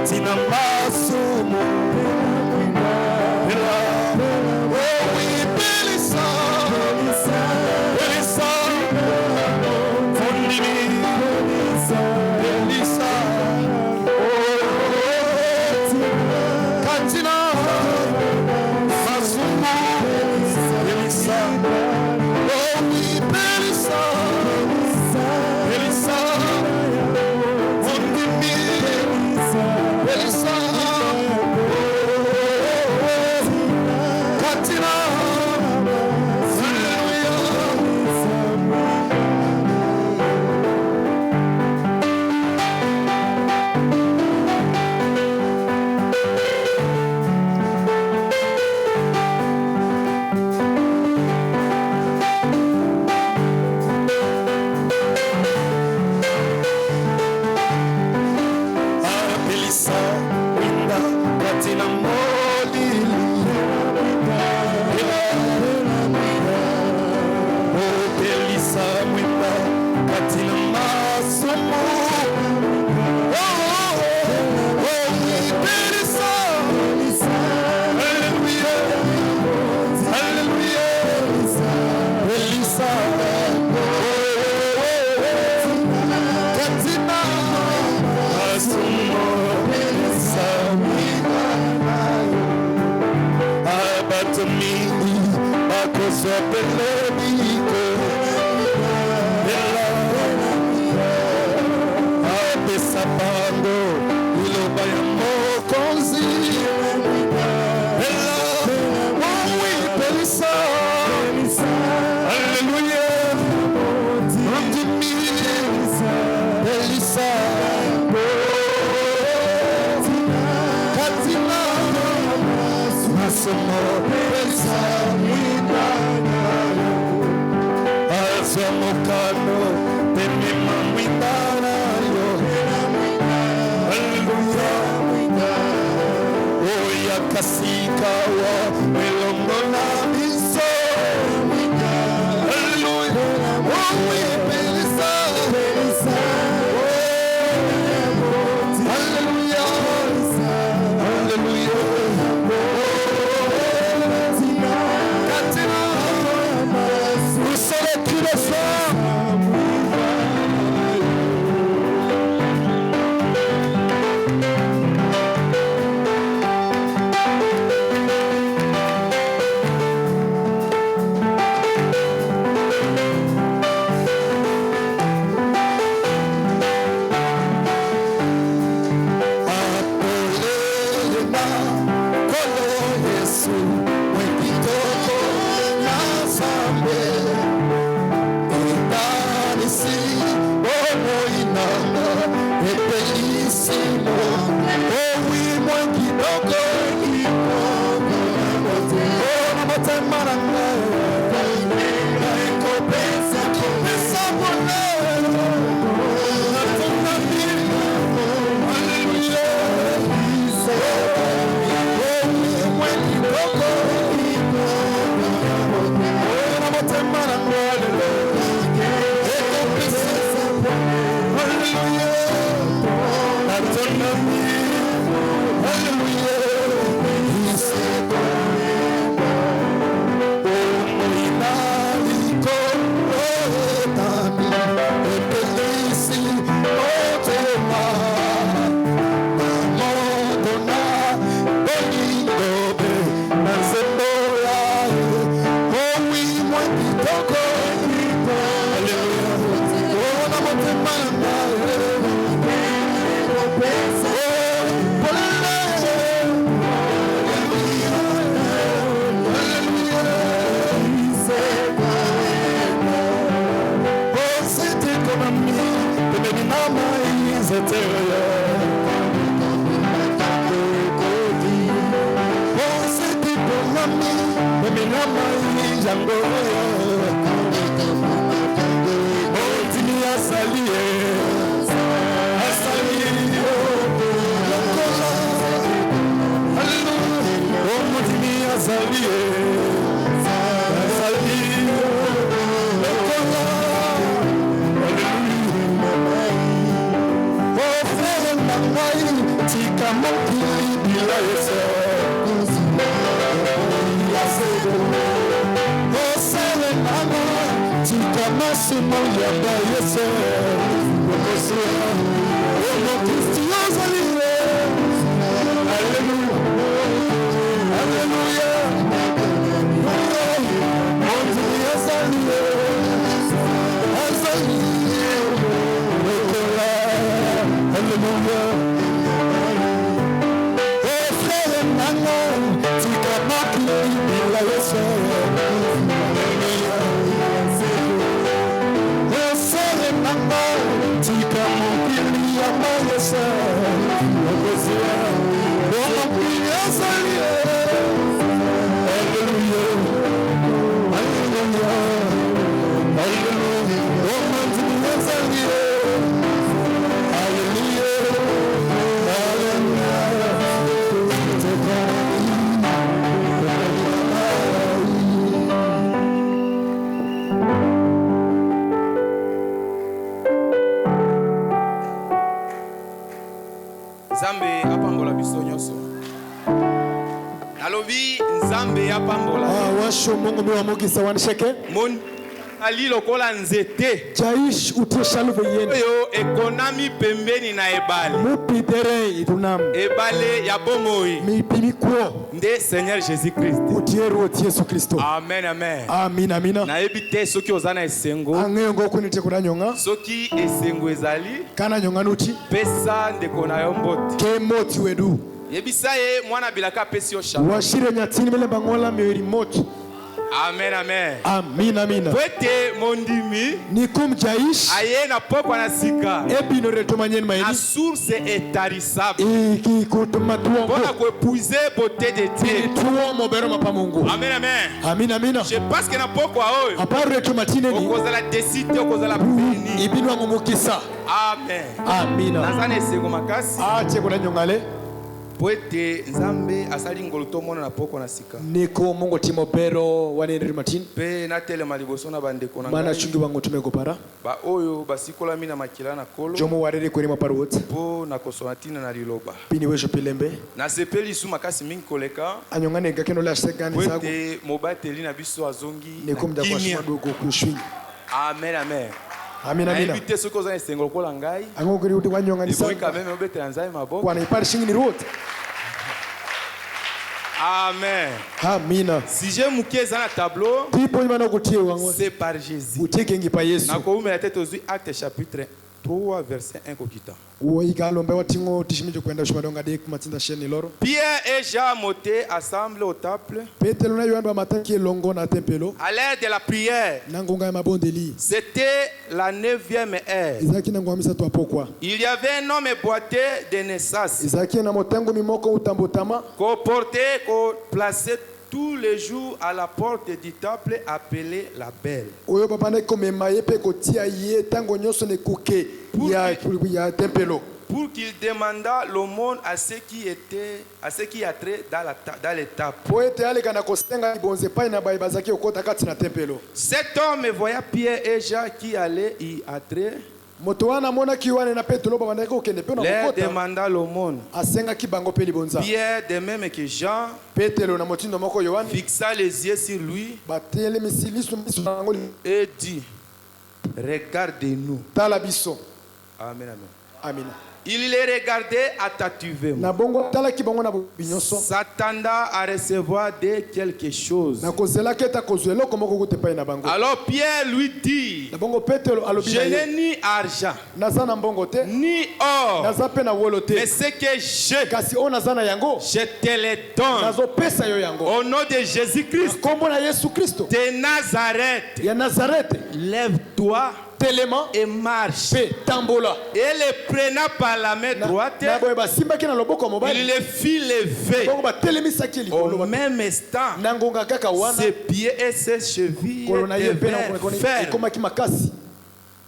katina masumu tika mokili bila Yesu osele nanga tika masumu ya ba Yesu okosia omo Kristi ozaliwe hallelujah hallelujah monzi ozaliwe ozaliwe okola hallelujah frère nanga tika mokili bila Yesu osele nanga tika mokili ya ba Yesu okosia omo Kristi ozaliwe hallelujah hallelujah hallelujah omo Kristi ozaliwe hallelujah Nzambe apambola biso nyonso. Nalobi Nzambe apambola. washo Mungu miwamukisa wanisheke Mon ali lokola nzete. jaish uteshaluve yeni Oyo ekonami pembeni na ebale. mupidere itunam Ebale ya bomoi. mipimi kuo Nde Seigneur Jésus-Christ. utieru oti Yesu Kristo. Amen amen. Amina amina. Na ebite soki ozana esengo. Angengo kunite kunanyonga Soki esengo ezali kana nyonga nuti pesa ndeko na yo mbote. ke moti wedu Yebisa ye mwana bilaka pesi yo shamba. washire nyatini mele bangola meri moti. Amen amen. Amina amina. Pwete mondimi nikum jaish aye na pokwa na sika. ebino retomanyeni La maeni source étarissable. iki kutumatuongo Pour épuiser beauté de Dieu. tuo mobero mapa Mungu. Amen amen. Amina amina. Je pense que na pokwa oyo. Aparo retomatine ni Okozala décider okozala béni. ibino ngumukisa. Amen. Amina. Nazana esengo makasi. Ache kunanyongale Poete Nzambe asali ngolo tomona na pokwa na sika. niko Mungu timobero wanenri matini Pe na telema liboso na bandeko na mana ngai. chungi wangu tumegopara Ba oyo basikola mina makila na kolo. jomo warere kwenye maparo wote Po na kosonatina na liloba. pini wesho pilembe Na sepeli su makasi mingi koleka. anyongane gakeno la sekani zago Poete mobateli na biso azongi. niko mda kwa kimia. shima dogo kushwingi. Amen amen. Amina amina. Invité ceux qui ont un single pour l'angai. Ango kuri uti wanyonga ni Il faut sana quand même obéter en zaï ma boque. kwa naipari shingi ni rote. Amen. Amina. Si j'ai mouké dans le tableau, Tipo imana kutie wangu c'est par Jésus. utike ngi pa Yesu Na ko la tête aux yeux Actes chapitre 3 verset 1 kokita. uo ikalombe watingo tishimijo kwenda shumadonga de kumatinda sheni loro Pierre et Jean montaient ensemble au temple Petelo na yoanda mataki longo na tempelo à l'heure de la prière. nangonga ya mabondeli C'était la 9e heure. izaki nango amisa to apokwa Il y avait un homme boité de naissance, izaki na motango mimoko utambotama qu'on portait, qu'on plaçait tous les jours à la porte du temple appelé la Belle. oyo babanda komema ye pe kotia ye tango nyonso ne kuke ya tempelo Pour qu'il demanda l'aumône à ceux qui entraient dans les temples. po ete aleka na kosenga libonze pai na baye bazaki okota kati na tempelo Cet homme voyait Pierre et Jean qui allaient y entrer, moto wana amonaki wane na petelo babandaki kokende mpe na leur kokota demanda l'aumône. asengaki bango mpe libonza Pierre, de même que Jean, petelo na motindo moko yohane fixa les yeux sur lui batelemisi liso miso na yango et dit, regarde-nous. tala biso Amen, amen. amina Il les regardait attentivement, na bongo talaki bango na binyonso s'attendant à recevoir de quelque chose. na kozelaki ete akozwa eloko moko kuta epai na bango Alors Pierre lui dit, na bongo petelo alobi je na n'ai ye ni argent, naza na mbongo te ni or, naza mpe na wolo mais te ce que j'ai, kasi oyo naza na yango je te le donne. nazopesa yo yango Au nom de Jésus-Christ kombo na yesu kristo de Nazareth, ya nazarete lève-toi telema et marche. mpe tambola Et le prenant par la main droite, na boye basimbaki na loboko ya il mobali le fit lever. bongo batelemisaki likolo Au même instant, na ngonga kaka wana ses pieds et ses chevilles kolo na ye mpe na devinrent mokongo fermes. ekomaki makasi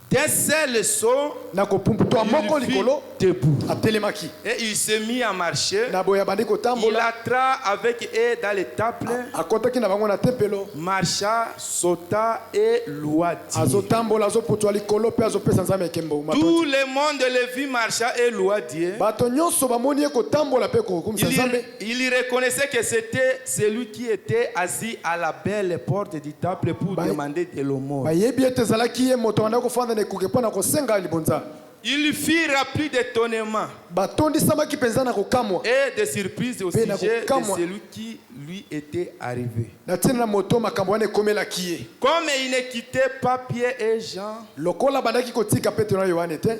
D'un seul saut, na kopumputo moko il fut likolo debout. atelemaki Et il s'est mis à marcher. na boya bandi Il kotambola entra avec eux dans le temple, akotaki na bango na tempelo marcha, sauta et loua Dieu. azotambola azoputwa likolo mpe azopesa nzambe ekembo Tout le monde le vit marcha et loua Dieu. bato nyonso bamoni ye kotambola mpe kokumisa nzambe Il reconnaissait que c'était celui qui était assis à la belle porte du temple pour demander de l'aumône. bayebi ete ezalaki ye moto abanda kofanda na ekuke mpo na kosenga libonza Il fut rempli d'étonnement batondisamaki mpenza na kokamwa et de surprise au sujet de nakokamwa. celui qui lui était arrivé. na ntina na moto makambo wana ekomelaki ye Comme il ne quittait pas Pierre et Jean, lokola bandaki kotika petelo na yohane te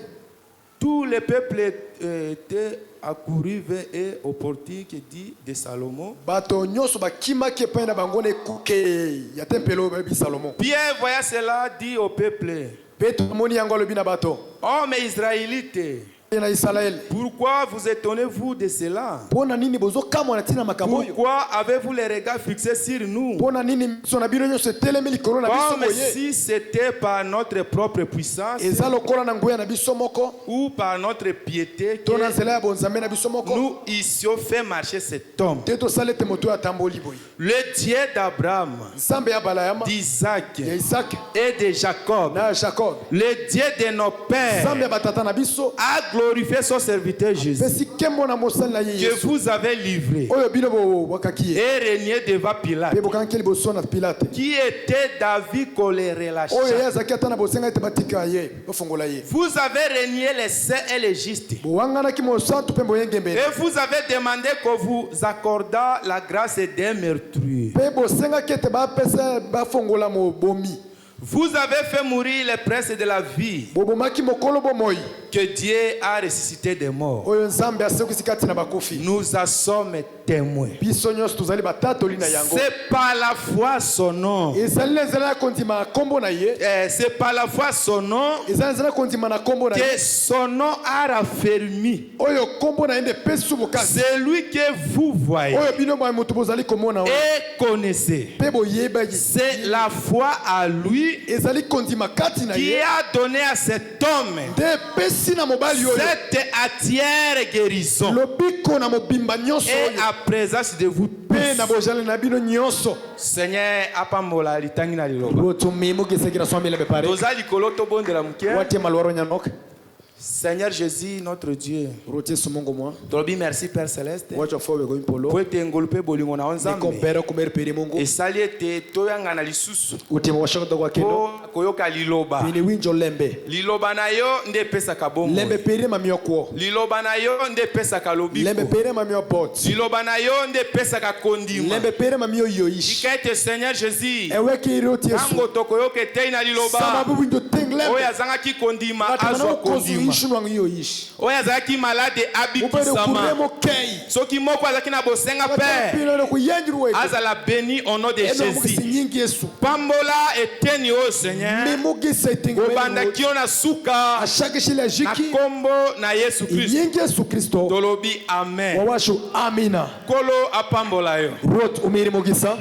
tout le peuple était accouru vers eux au portique dit de Salomon. bato nyonso bakimaki epai na bango na ekuke ya tempelo bayebi salomo Pierre, voyant cela, dit au peuple: peto amoni yango alobi na bato Hommes israélites, na israele pourquoi vous étonnez-vous de cela? mpo na nini bozokamwa na ntina makambo oyo Pourquoi avez-vous les regards fixés sur nous? mpo na nini miso na bino nyonso etelemi likolo na biso Comme boye si c'était par notre propre puissance eza lokola na nguya na biso moko ou par notre piété to na que nzela ya bonzambe na biso moko nous eussions fait marcher cet homme. te tosala ete moto oyo atamboli boye Le Dieu d'Abraham, nzambe ya balayama d'Isaac ya isaki et de Jacob, na ya jacob le Dieu de nos pères, nzambe ya batata na biso a glorifié son serviteur Jésus, pesi nkembo na mosali na ye que yesu vous avez livré oyo bino bobwakaki ye et régné devant Pilate, mpe bokangaki liboso na pilate qui était d'avis qu'on les relâche. oyo ye azalaki ata na bosenga ete batika ye bofongola ye Vous avez régné les saints et les justes. bowanganaki mosantu mpe boyengembeli Et vous avez demandé qu'on vous accordât la grâce d'un meurtrier. mpe bosengaki ete bapesa bafongola mobomi Vous avez fait mourir les princes de la vie bobomaki mokolo bomoi que Dieu a ressuscité des morts. oyo nzambe asekisi kati na bakufi Nous en sommes témoins. biso nyonso tozali batatoli na yango C'est par la foi son nom. ezali na nzela ya kondima na nkombo na ye C'est par la foi son nom ezali na nzela ya kondima na nkombo na ye que son nom a raffermi. oyo nkombo na ye nde epesi bokasi Celui que vous voyez oyo bino ba moto bozali komona oyo et connaissez. mpe boyeba ye C'est la foi à lui ezali kondima kati na qui ye a donné à cet homme nde epesi na mobali oyo cette atière guérison lobiko na mobimba nyonso et oyo à présence de vous mpe na tous. bojale na bino nyonso Seigneur apambola litangi na liloba. lotumi mokisekira swami lebe pare Toza likolo tobondela muke. watie malwaro nyanoka Seigneur Jésus notre Dieu. rotie sumungu mwa Tolobi merci Père Céleste. wacha fobe go impolo Po ete ngolu pe bolingo na nzambe. nikompera kumeri pere mungu Esali ete toyanga na lisusu. utima washaka kwa kendo Po koyoka liloba. bini winjo lembe Liloba na yo nde pesaka bomoi. lembe pere mamio kwa Liloba na yo nde pesaka lobiko. lembe pere mamio pot Liloba na yo nde pesaka kondima. lembe pere mamio yoish Ikaete Seigneur Jésus. ewe kiroti yesu Tango tokoyoka ete na liloba. sababu winjo tenglem Oyo azangaki kondima atamana azwa kozu kondima. ishu nwangu yoish Oyo azalaki malade ubere abikisama. kuremo kei Soki moko azalaki na bosenga pe pino no kuyenjiru wetu azala béni au nom de eno mukisi Jésus. nyingi yesu Pambola eteni oyo Seigneur. mimugisa itinga Obandaki yo na suka ashaka shile na jiki kombo na Yesu Kristo. nyingi yesu kristo Tolobi amen. wawashu amina Kolo apambola yo. rot umiri mugisa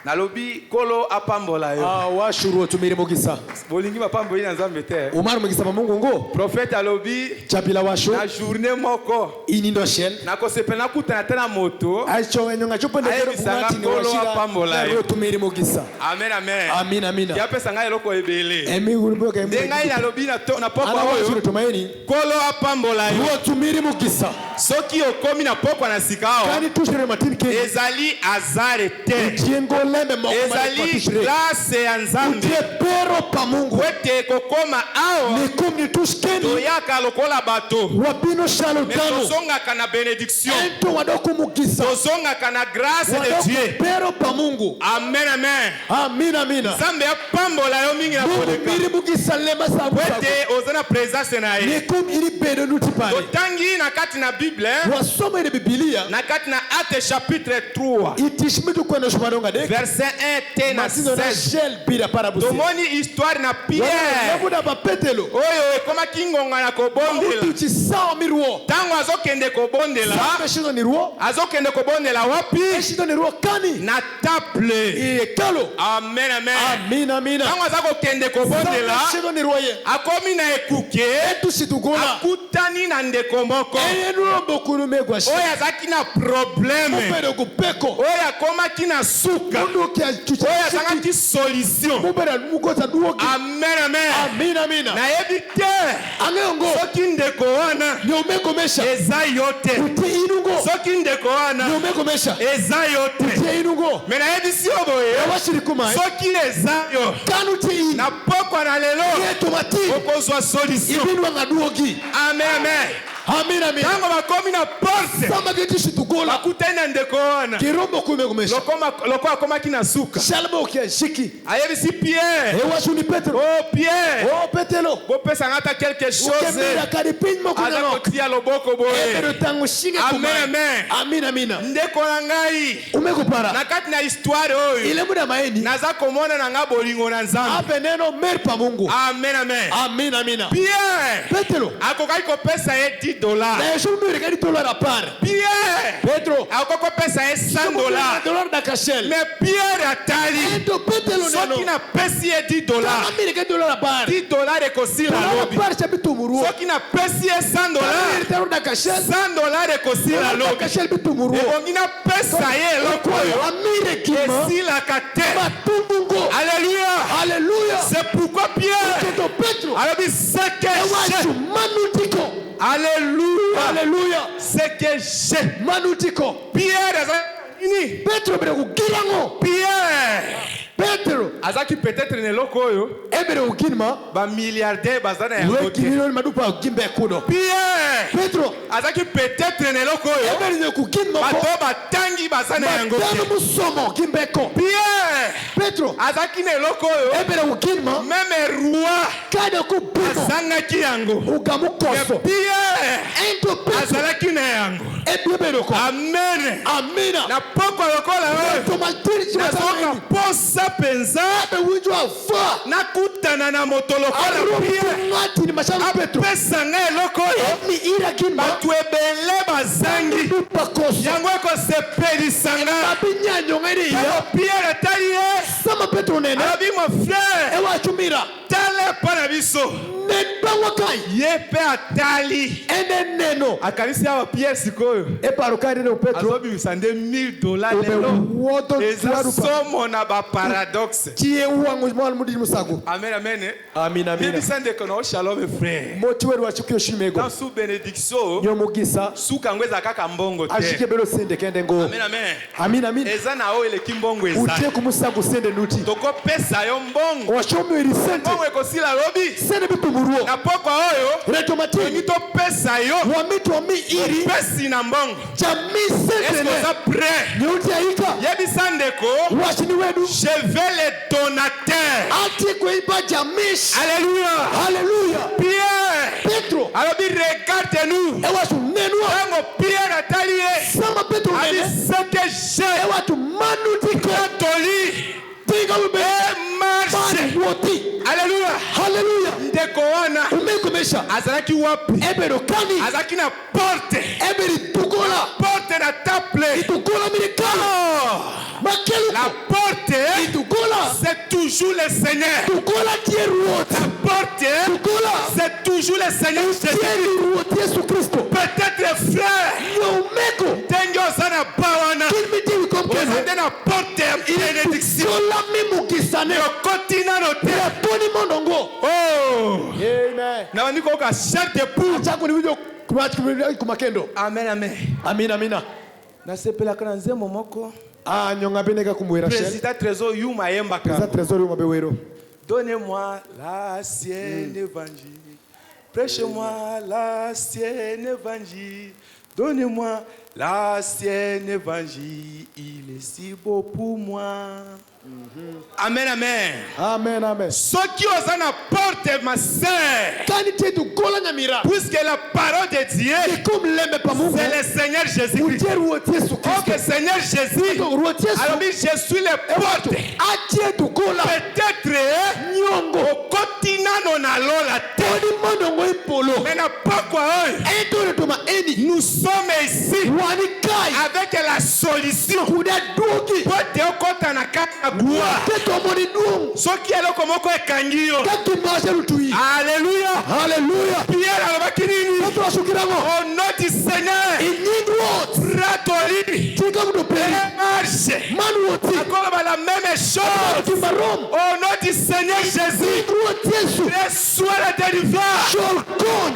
Nalobi kolo apambola yo. awashu rot umiri mugisa Bolingi mapamboli na Nzambe te. umar mugisa mamungu ngo Prophète alobi chapila washu na journée moko inindo shel na kosepela kutana tena moto. aicho enyonga chupende kero Ayebisanga bungati ni kolo washira apambola yo. rot umiri mugisa Amen amen. amina amina Yapesa ngai eloko ebele. emi ulimo ka Nde ngai nalobi na pokwa awashu oyo tumaini kolo apambola yo. rot umiri mugisa Soki okomi na pokwa na sika awa kani tushire matini ke ezali azare te. jengo lembe Ezali grâce ya Nzambe. utie pero pa Mungu Wete kokoma awa ni kumni tuskeni toyaka lokola bato. wabino shalo Mais tano tozongaka na bénédiction. ento wadoko mugisa Tozongaka na grâce de wadoko Dieu. pero pa Mungu Amen amen. amina amina Nzambe apambola yo mingi na Mungu koleka. miri mugisa lemba sabu Wete oza na présence na ni ye. kum ili pero nuti pale Totangi na kati na Bible wasoma ile Biblia na kati na Actes chapitre 3 itishimitu kwenda shumadonga dek verset verset 1 te na Matino na 16. Gel bira para busi. Tomoni histoire na Pierre. Nabuda ba Petelo. Oyo ekomaki ngonga na kobondela. Uti sawa miruo. Tango azokende kobondela. Sabe shizo ni ruo. Azokende kobondela wapi? Shizo ni ruo kani. Na temple. Ekalo. Amen, amen. Amina, amina. Tango azokende kobondela. Sabe shizo ni ruo ye. Akomi na ekuke. Etu situgola. Akutani na ndeko moko. Eyenuo bokurume kwa shi. Oyo azaki na probleme. Mupere kupeko. Oyo akomaki na suka. Mundu kia chucha. Oyo azangaki solution. Mupere mukota duoki. Amen, amen. Amina, amina. Na yebi te. Angeongo. Soki ndeko wana. Nyomeko mesha. Eza yote. Uti inungo. Soki ndeko wana. Nyomeko mesha. Eza yote. Uti inungo. Me na yebi si oboye. Washiri kumai. Soki eza yo. Kanu ti in. Na pokwa na lelo. Yeto mati. Okozwa solution. Ibinwa ngaduoki. Amen, amen. Amina, amina. Tango bakomi na porte. Sama geti shitugola. Bakutani na ndeko wana. Kirombo kumeko mesha. Loko akomaki na suka. Shalmo kia shiki. Ayebi si Pierre. Ewa ni Petro. Oh Pierre. Oh Petelo. Bopesa ngata quelque chose. Ukemira karipin mo kuna Aza no. kotia loboko boye. Ebero tango shige Amen, kumai. amen. Amina, amina. Ndeko na ngai. Umekupara. Na kati na histoire oyo. Ile muda maeni. Naza komona na nga bolingo na Nzambe. Ape neno mer pa Mungu. Amen, amen. Amina, amina. Pierre. Petro. Akokaki kopesa ye $10. Na yeshu mbiri kadi $1 par. Pierre. Petro. Akokaki kopesa ye $100. $100 da kashel. Mais Pierre atali. Ento Petelo neno. Soki na pesi ye $10. Amiri kadi $1 par. $10 ekosila $1 lobi. par chapitu muru. Soki na pesi ye $100. $100 da kashel. $100 ekosila $100 da lobi. kashel bitu muru. Ebongi na pesa ye eloko oyo. Amire kima. Esilaka te. Matumbungo. Alléluia. Alléluia. C'est pourquoi Pierre Keto Petro. alobi ce que Ewa j'ai. manutiko. Alléluia. Alléluia. Ce que j'ai. Manutiko. Pierre azaki Petro bere kugirango. Pierre Petro. azaki peut-être na eloko oyo Ebere kukirima. bamilliardaire baza na yango Weki te. milioni madupa gimbe kudo. Pierre Petro. azaki peut-être na eloko oyo Ebere kukirima. bato batangi baza na yango Madame te. musomo gimbe ko. Pierre Petro. azaki na eloko oyo Ebere kukirima. meme roi Kade kupimo. azangaki yango. Ugamukoso. Pierre Ento Petro. azalaki na yango. Ebere ko. Amen. Amina. Na pokwa lokola oyo Tomatiri nazoka chimatani. posa penza Abe winjo afa. nakutana na moto lokola Pierre Ngati ni mashanu Petro. apesa nga eloko oyo Mi ira kinma. bato ebele bazangi Pakoso. yango ekosepelisa nga. Abinyanyo ngari ya. Tango Pierre atali ye Sama Petro nene. alobi mon frère Ewa chumira. tala epa na biso Nenbangwa kai. ye mpe atali Ene neno. akanisi awa Pierre sikoyo Eparukari neno Petro. azobimisa nde $1000 Ube lelo woto eza tuwarupa. somo na baparadoxe. Chie uwangu mwana mudi musago. Amen, amen. Amina, amina. Yebisa ndeko na shalom frère. Moti weru wachukio shimego. Dans sous bénédiction Nyomugisa. suka ngweza kaka mbongo Ashike te. belo sende kende ngo. Amen, amen. Amina, amina. Eza na o eleki mbongo eza. Utie kumusago sende nuti. Toko pesa yo mbongo. Washomi iri sende. Mbongo ekosila lobi. Sende bitu muruo. Na pokwa oyo Reto matini. ngi to pesa yo. Wamitu wami iri. Pesi na mbongo. Jamii sende Est-ce ne. que ça prêt? Nyuti ya ika. Yebisa ndeko Washini wedu. je vais les donateurs. Ati kuiba jamish. Alléluia. Hallelujah. Pierre Petro. alobi regarde-nous. Ewa tu nenua. Tango Pierre atali ye Sama Petro ali nene. ce que j'ai Ewa tu manutiko. toli Tiga ube. et marche. Mani woti. Alléluia. Hallelujah. Ndeko wana Umekomesha. azalaki wapi? Ebero kani. Azalaki na porte. Eberi tukola. Porte na temple. Tukola mirikano. La Makeluko. porte Tukola. c'est toujours le Seigneur. Tukola tieruot. La porte Tukola. c'est toujours le Seigneur. Tieruot Yesu Kristo. Peut-être frère Nyomeko. ndenge oza na bawana Kilmiti wikomkeno. oza nde na porte ya bénédiction. Tukola mimukisane. Yokoti nano te. Yaponi mondongo. Oh, Amen. na bandi koyoka chaque pour. Chako ni wijo kumakendo. Amen, amen. Amina, amina. nasepelaka na nzembo moko Nyonga beneka kumwera shel. président trésor yuma Za ayembaka trésor yo mabewero. donnez-moi l'ancienne évangile Prêche-moi l'ancien évangile. Donnez-moi l'ancien évangile. Il est si beau pour moi. Amen, amen. Amen, amen. Ce qui os en apporte, ma sœur, puisque la parole de Dieu, c'est le Seigneur Jésus-Christ. Oh, que Seigneur Jésus, alors je suis le porte. Peut-être au continent on a la terre. Mais n'a pas quoi. Nous sommes ici avec la solution. Pour te ce qui est là comme on est kangio. Alléluia. Alléluia. Pierre alabakini. Au nom du Seigneur. Ratoli. Marche. Encore la même chose. Au nom du Seigneur Jésus. Reçois la délivrance.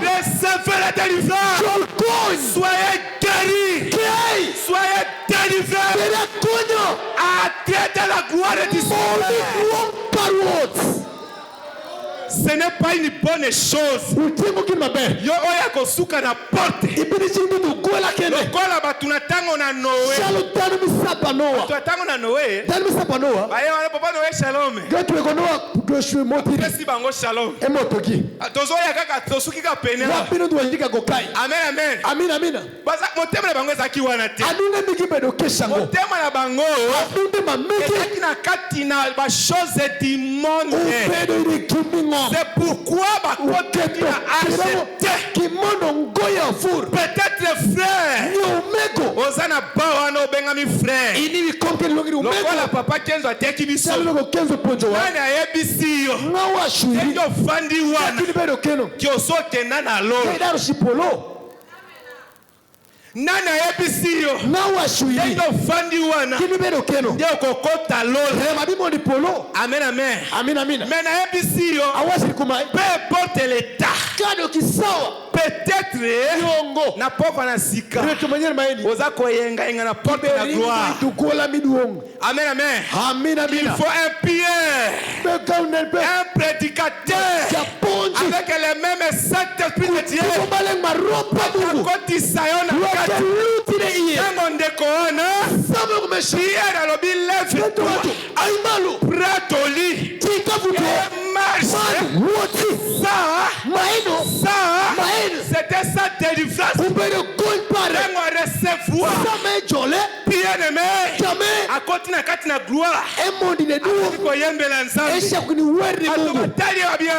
Recevez la délivrance. Soyez guéris. Soyez délivrés. Atteindre la gloire du Seigneur. Ce n'est pas une bonne chose. Yo oya kosuka na porte. Lokola batuna tango na Noé. Tango na Noé. Baye wana papa Noé shalom. Pesi bango shalom. Tozo ya kaka tosuki ka pena. Amen amen. Amina. Baza motema na bango ezaki wana te. Motema na bango. Ezaki na kati na ba chose du monde. C'est pourquoi peut-être frère Osana bawana obengami frère lokola papa kenzo ateki biso nani ayebisi yo eki ofandi wana ki osokenda na lolo nani ayebisi yo eki ofandi wana nde okokota lolo amen amen mais nayebisi yo peu importe l'état peut-être na poko na sika oza koyenga na porte na gloire amen amen il faut un Pierre un prédicateur avec les mêmes Saint-Esprit de Dieu akotisa yo na kati yango ndeko wana Pierre alobi lève-toi pratoli marche ça c'était sa délivrance recevoir bien-aimé akoti na kati na gloire koyembela nzambe batali ya bien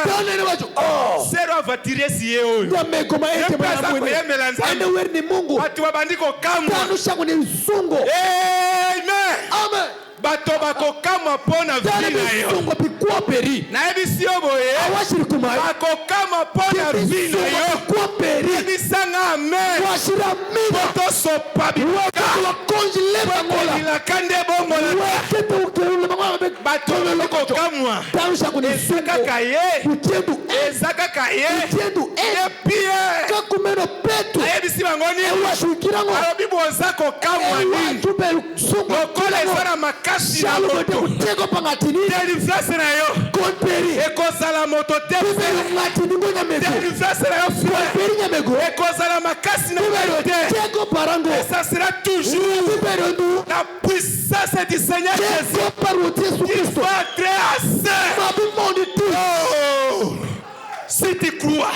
sero avatire siye oyo koyembela nzambe bato babandi kokamwa amen bato bakokamwa mpo na vi na yo nayebisi yo boye bakokamwa mpo na vi na yo yebisanga amen po tosopa bilaka nde bomona bato bakokamwa eza kaka ye epie ayebisi bango nini alobi boza kokamwa nini lokola eza na makasi na moto délivrance na yo ekozala moto te délivrance na yo frère ekozala makasi na yo te et ça sera toujours la puissance du Seigneur Jésus qui va créer assez. Si tu crois,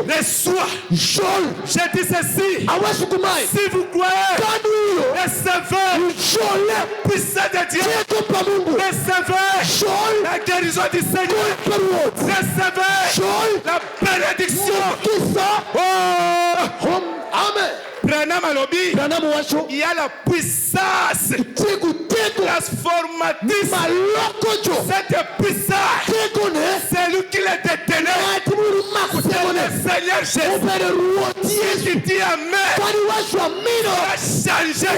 reçois. Je dis ceci. Si vous croyez, recevez la puissance de Dieu. Recevez la guérison du Seigneur. Recevez la bénédiction. Amen. Branham alobi, il y a la puissance transformatrice. Cette puissance, c'est lui qui l'a détenu. C'est le Seigneur Jésus. Si tu dis amen, ça va changer.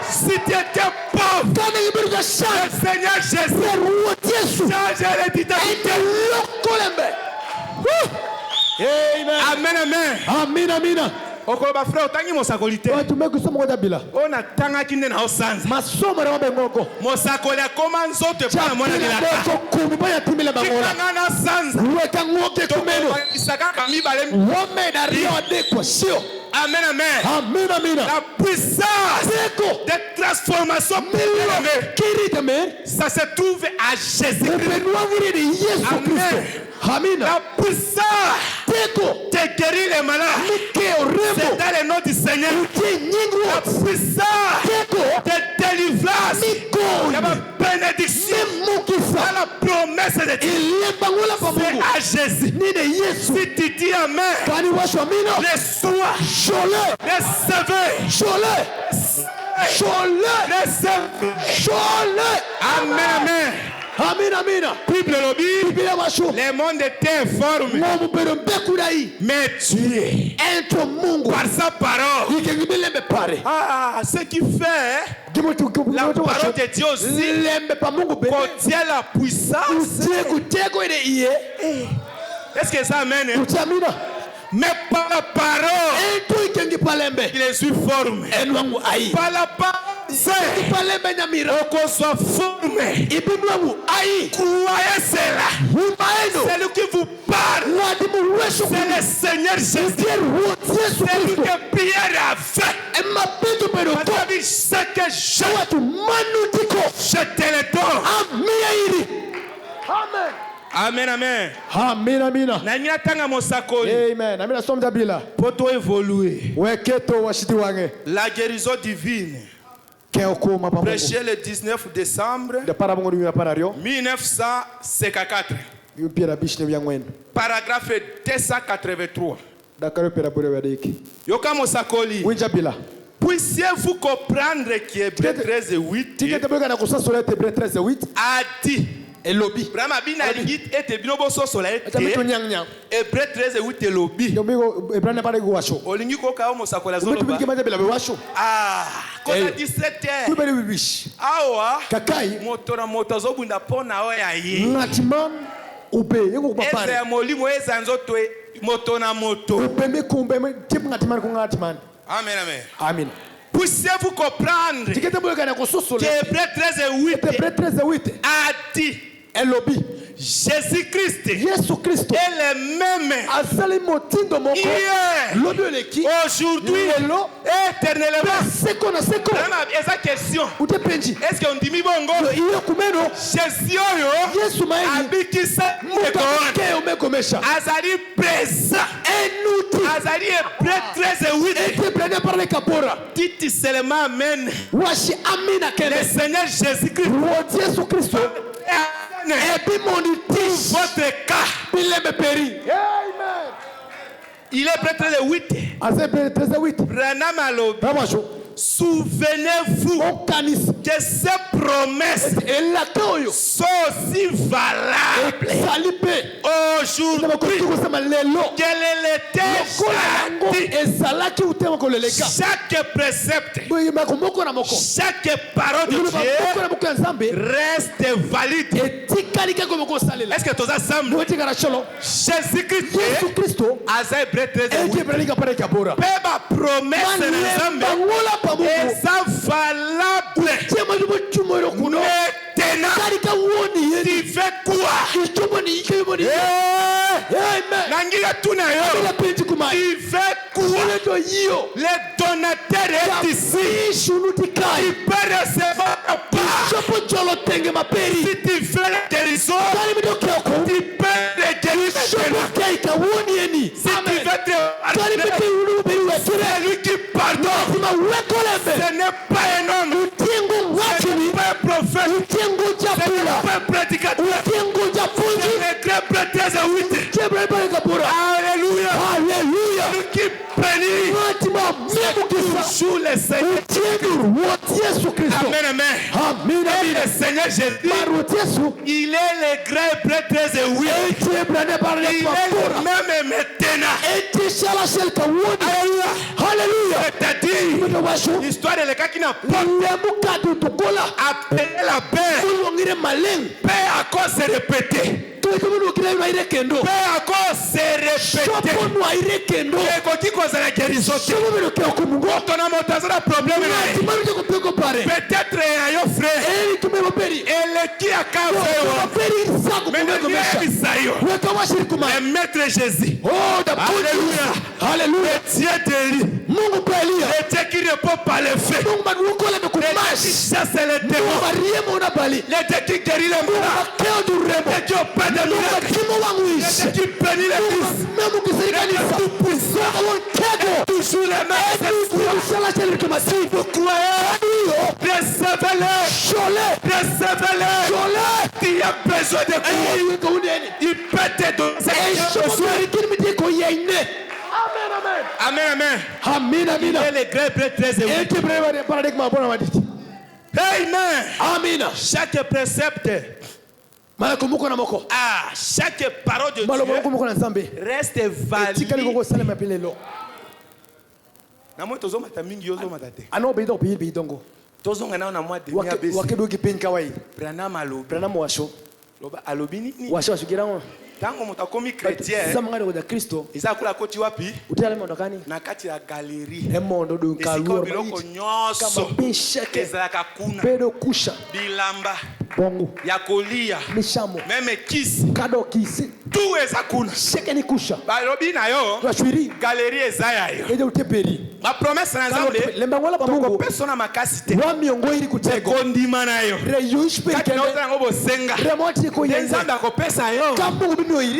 Si tu étais pauvre, le Seigneur Jésus change l'identité. Amen, amen. okoloba frère otangi mosakoli te tumekusomo kwa bila oyo natangaki nde na osanza masomo na bengoko mosakoli akoma nzoto epa na mwana milaka kumi baya timila bangola kikanga na sanza weka ngoke kumeno isakaka mibale wome na rio adekwa sio amen amen amen amen la puissance de transformation ça se trouve à Jésus-Christ. Amen. La puissance de guérir les malades, c'est dans le nom du Seigneur. La puissance de délivrance, la bénédiction, la promesse de Dieu, c'est à Jésus. Si tu dis amen, les soins, les seveux, amen, amen. Amen, amen. Bible lobby, le monde était informé. Mais Dieu, par sa parole, ce qui fait la parole de Dieu aussi contient la puissance. Est-ce que ça amène? Mais par la parole, il est formé. Par la parole, qu'on soit formé. Croyez cela. C'est lui qui vous parle. C'est le Seigneur Jésus. C'est lui que Pierre a fait. Ce que je te le donne. Amen. Amen, amen. Amen, amen. Nanya tanga mosakoli. Amen. Amen. Sommes bila. Poto évoluer. Weketo washiti wange. La guérison divine. Prêché le 19 décembre 1954. Paragraphe 283. Yoka mosakoli. Puissiez-vous comprendre qu'Hébreux 13:8 a dit elobi brama bina lingit ete binobo sosola ete Hébreux 13:8 elobi olingi koka mosakola zoloba kota 17h awa kakai moto na moto zobunda pona oya yi ngatiman ube yeko kupapare eza molimo eza nzoto moto na moto upeme kumbe tip ngatiman ko ngatiman amen amen amen. Puissiez-vous comprendre que Hébreux 13:8 a dit Jésus-Christ est le même hier, aujourd'hui, éternellement. Esa question. Est-ce qu'on dit bongo? Jésus abikisa azali présent. Azali Hébreux 13:8. Dites seulement amen. Le Seigneur Jésus-Christ. Votre cas. Il est prêtre le 8. Souvenez-vous que ces promesses sont aussi valables aujourd'hui qu'elle était chaque précepte, chaque parole de Dieu reste valide. Est-ce que tous ensemble Jésus-Christ a été promesse et ça valable. Maintenant, tu fais quoi? Il fait quoi? Les donateurs est ici. Il peut recevoir si tu fais la guérison, tu peux les guérir. Si tu veux te c'est lui qui pardonne. Ce n'est pas un homme. Ce n'est pas un prophète. Ce n'est pas un prédicateur. C'est le grand prêtre 8. Alléluia. Alléluia. Lui qui bénit. Toujours le Seigneur. Amen, amen. Et le Seigneur Jésus, il est le grand prêtre 8. Il est le même maintenant. Alléluia. C'est-à-dire l'histoire de l'état qui n'a pas appelé la paix. Paix à cause de répéter. Pe encore se répéter. Ekoki kozala guérison te. Otona moto azala problème na ye. Peut-être ayo frère. Eleki akavewa. Le maître Jésus. Alléluia. Alléluia. Le Dieu de lui. Le Dieu qui répond par le fait. Le Dieu qui chasse les démons. Le Dieu qui guérit les malades. Le Dieu qui opère des miracles. Le Dieu qui bénit les fils. Le Dieu tout puissant. Toujours les mêmes. Si vous croyez, recevez-le. Recevez-le. Tu as besoin de quoi? Il peut te donner. Amen, amen. Amina. Il est le grand prêtre. Amen. Amina. Chaque précepte, chaque parole de Dieu reste valide. Namo tozo mata mingi yozo matate. Tozo ngana na mwa demi abesi. Branham alobi. Loba alobi ni. Tango moto akomi chrétien. Isa kula koti wapi? Na kati ya galerie. Esiko biloko nyonso. Ezalaka kuna. Bilamba. Ya kolia. Meme kisi. Tout eza kuna. Balobi na yo. Galerie eza ya yo. Ma promesse na Nzambe. Toko persona makasi te. Kondima na yo. Kati na oza ngo bosenga. Nzambe akopesa yo.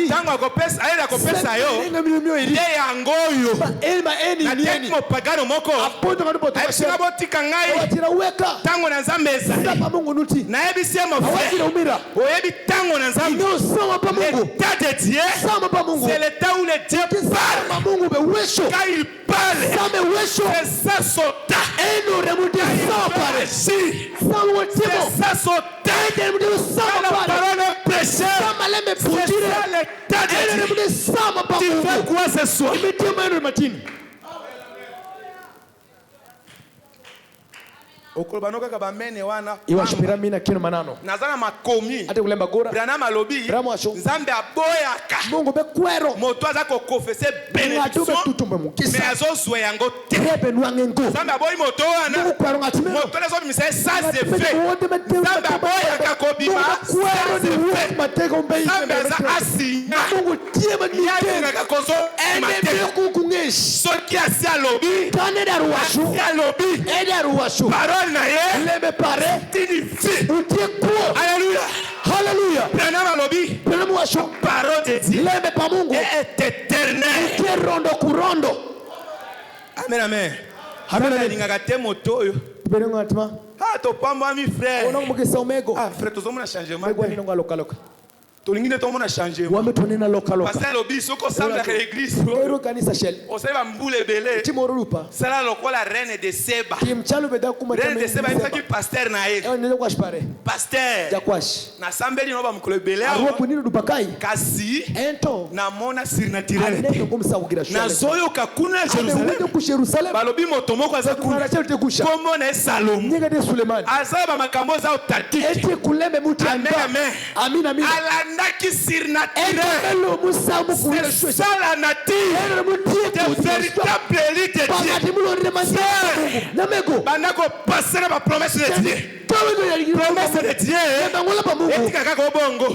Tango akopesa ayeda akopesa yo. Ye yango yo. Na teki mo pagano moko. Ayesina botika ngai. Tango na Nzambe eza. Na ebisi mo frère. Oyebi tango na Nzambe. L'état de Dieu. C'est l'état où le Dieu parle. Quand il parle, c'est ça son temps. C'est ça son temps. Quand la parole est prêchée, c'est ça l'état de Dieu. Tu fais quoi ce soir? Iwashipira mina kino manano. Nazana makomi. Ate kulemba gora. Branham alobi. Nzambe aboyaka. Mungu bekwero. Moto aza ko confesser bénédiction. Mais azozwe yango te. Nzambe aboyi moto wana. Moto lezo bimisa ça c'est fait. Nzambe aboyaka kobima. Nzambe aza asigna. Yaka kozo. Soki asi alobi. Asi alobi. Parole na ye. Lebe pare. Tinifie. Alléluia. Alléluia. Branham alobi. Parole de Dieu. Lebe pa Mungu. Est éternel. Rondo kurondo. Amen, amen. Amen. Ningaka te moto yo. Ah, to pamba mi frère. Ah, frère, to zomona changement. Tolingine to mona changement. Pasteur lobi soko samba ka l'église. O seba mbule belé. Sala lokola reine de Seba. Reine de Seba isa ki pasteur na ye. Pasteur. Na sambeli no ba mukolo belé. Kasi na mona surnaturel. Na zoyo ka kuna Jérusalem. Balobi moto moko aza kuna. Kombo na Salomon. Azaba makambo za otati. Amen, amen. Alandaki surnaturel. C'est ça la nature. De véritable élite de Dieu. Banako passer la promesse de Dieu. Promesse de Dieu. Etika kaka obongo.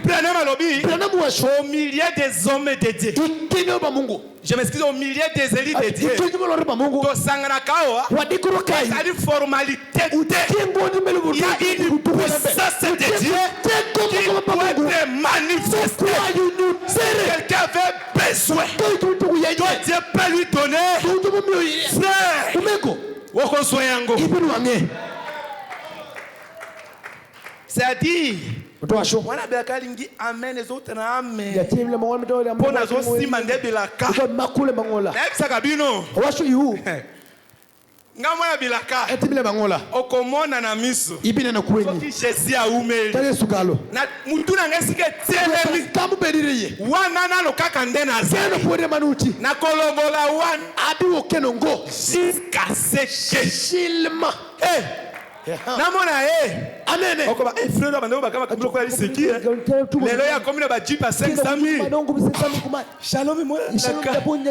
Branham alobi. Au milieu des hommes de Dieu. Je m'excuse, au milieu des élites de Dieu. To sangana kawa. Ça dit formalité. Il y a une puissance de Dieu qui doit être manifestée. Quelqu'un avait besoin. Dieu peut lui donner. Frère. Woko soyango. C'est-à-dire, on a bien kalingi amen les autres na amen. Pour nazo simande bilaka. Epsa kabino. Ngamona bilaka. Okomona na miso. Soki Jésus a umeli. Na mutu na ngesike tielemi. Wana na lokaka ndena azali. Na kolongola wana. Jusqu'à ce que. Hey. namona Amen. okoba frère bando bakama kamlo kwa liseki lelo ya komina ba jeep à 500,000 shalom moi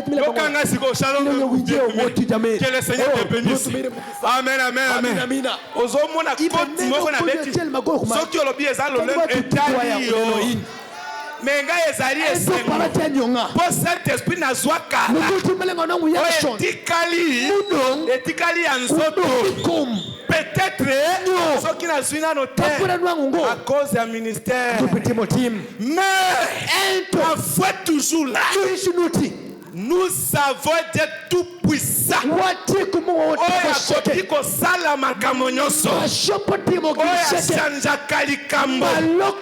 lokanga siko shalom que le Seigneur te bénisse amen amen amen ozomona koti moko na beti soki olobi ezalo le etali yo menga ezali esengo po Saint-Esprit na zwa kala etikali ya nzoto peut-être soki na zwi nano te à cause ya ministère mais la foi toujours là nous avons Dieu tout puissant oyo akoki kosala makambo nyonso oyo achangeaka likambo oyo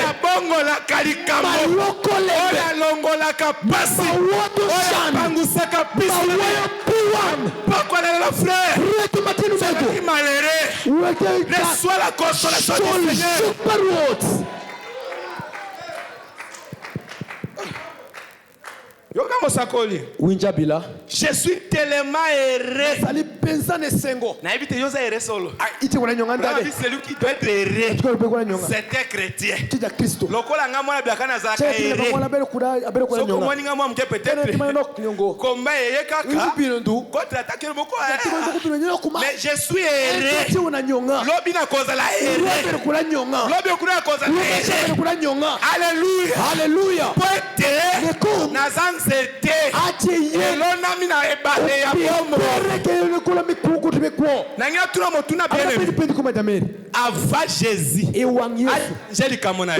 abongolaka likambo oyo alongolaka pasi oyo apangusaka pisi pourquoi le frère c'est malheureux reçois la consolation du Seigneur. Yoka mosakoli. Winjabila. Je suis tellement heureux. Sali pensa ne sengo. Na ibite yoza heureux solo. Iti wana nyonganda de. C'est lui qui doit être heureux. C'est un chrétien. Tija Kristo. Lokola ngamo na biakana za ka heureux. So komoni ngamo mke peut-être. Komba yeye kaka. Contre attaquer beaucoup. Mais je suis heureux. Lobi na koza la heureux. Lobi okuna koza la heureux. Alléluia. Alléluia. Poete. Nazan c'était elona mina ebale ya bomo nanga tuna motuna bien avant Jésus Jésus kamona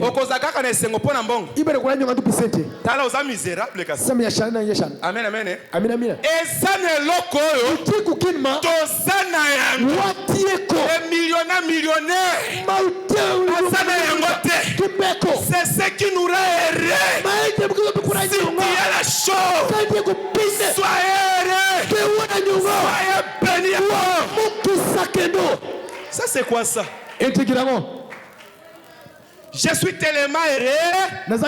okoza kaka na esengo pona mbongo tala oza misérable kasi amen amen amen esane loko yo tosana yango millionnaire asana yango te c'est ce qui nous rend heureux. Si tu as la chose, sois heureux, sois béni. Ça c'est quoi ça? Je suis tellement heureux de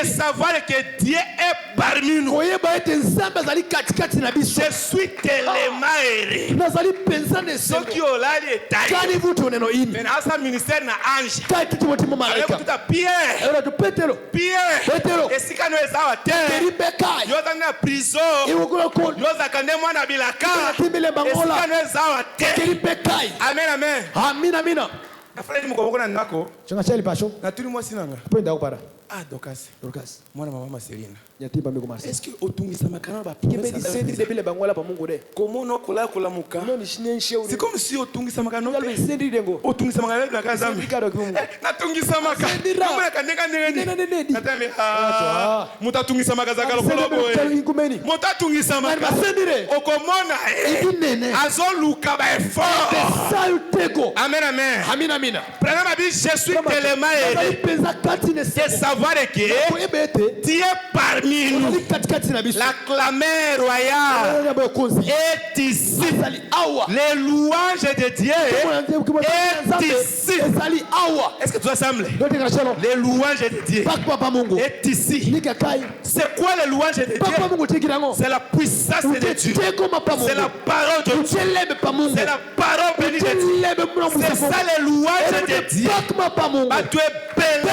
savoir que Dieu est parmi nous. Je suis tellement heureux. Ceux qui ont l'air de taille. Mais dans ce ministère, il y a un ange. Avec tout à Pierre. Pierre. Et si nous sommes à terre, nous sommes en prison. Nous sommes en bilaka. Et si nous sommes à terre. Amen, amen. Amen. Afraid mukoboko na ndako. Changachali pasho. Na tuli mwasi nanga. Penda upara. Ah Dorcas. Mwana mama Selina. Yatimba miko Marcel. Est-ce que otungisa makana ba Kebe di sendi de bile bangola pa Mungu de. Comment no kola muka? Non ni shine nsheuri. C'est comme si otungisa makana. Yalo sendi dengo. Otungisa makana na kaza mi. Na tungisa makana. Kama kandenga ndenge. Natame ah. Mutatungisa makaza kala boye. Mutatungisa makana. Okomona azoluka ba effort. Amen amen. Amen amen. Prenons ma vie, je suis tellement heureux de savoir que Dieu est parmi nous. La clameur royale est ici. Les louanges de Dieu est ici. Est-ce que tu assembles? Les louanges de Dieu est ici. C'est quoi les louanges de Dieu? C'est la puissance de Dieu. C'est la parole de Dieu. C'est la parole bénie de Dieu. C'est ça les louanges de Dieu. Tu es belé.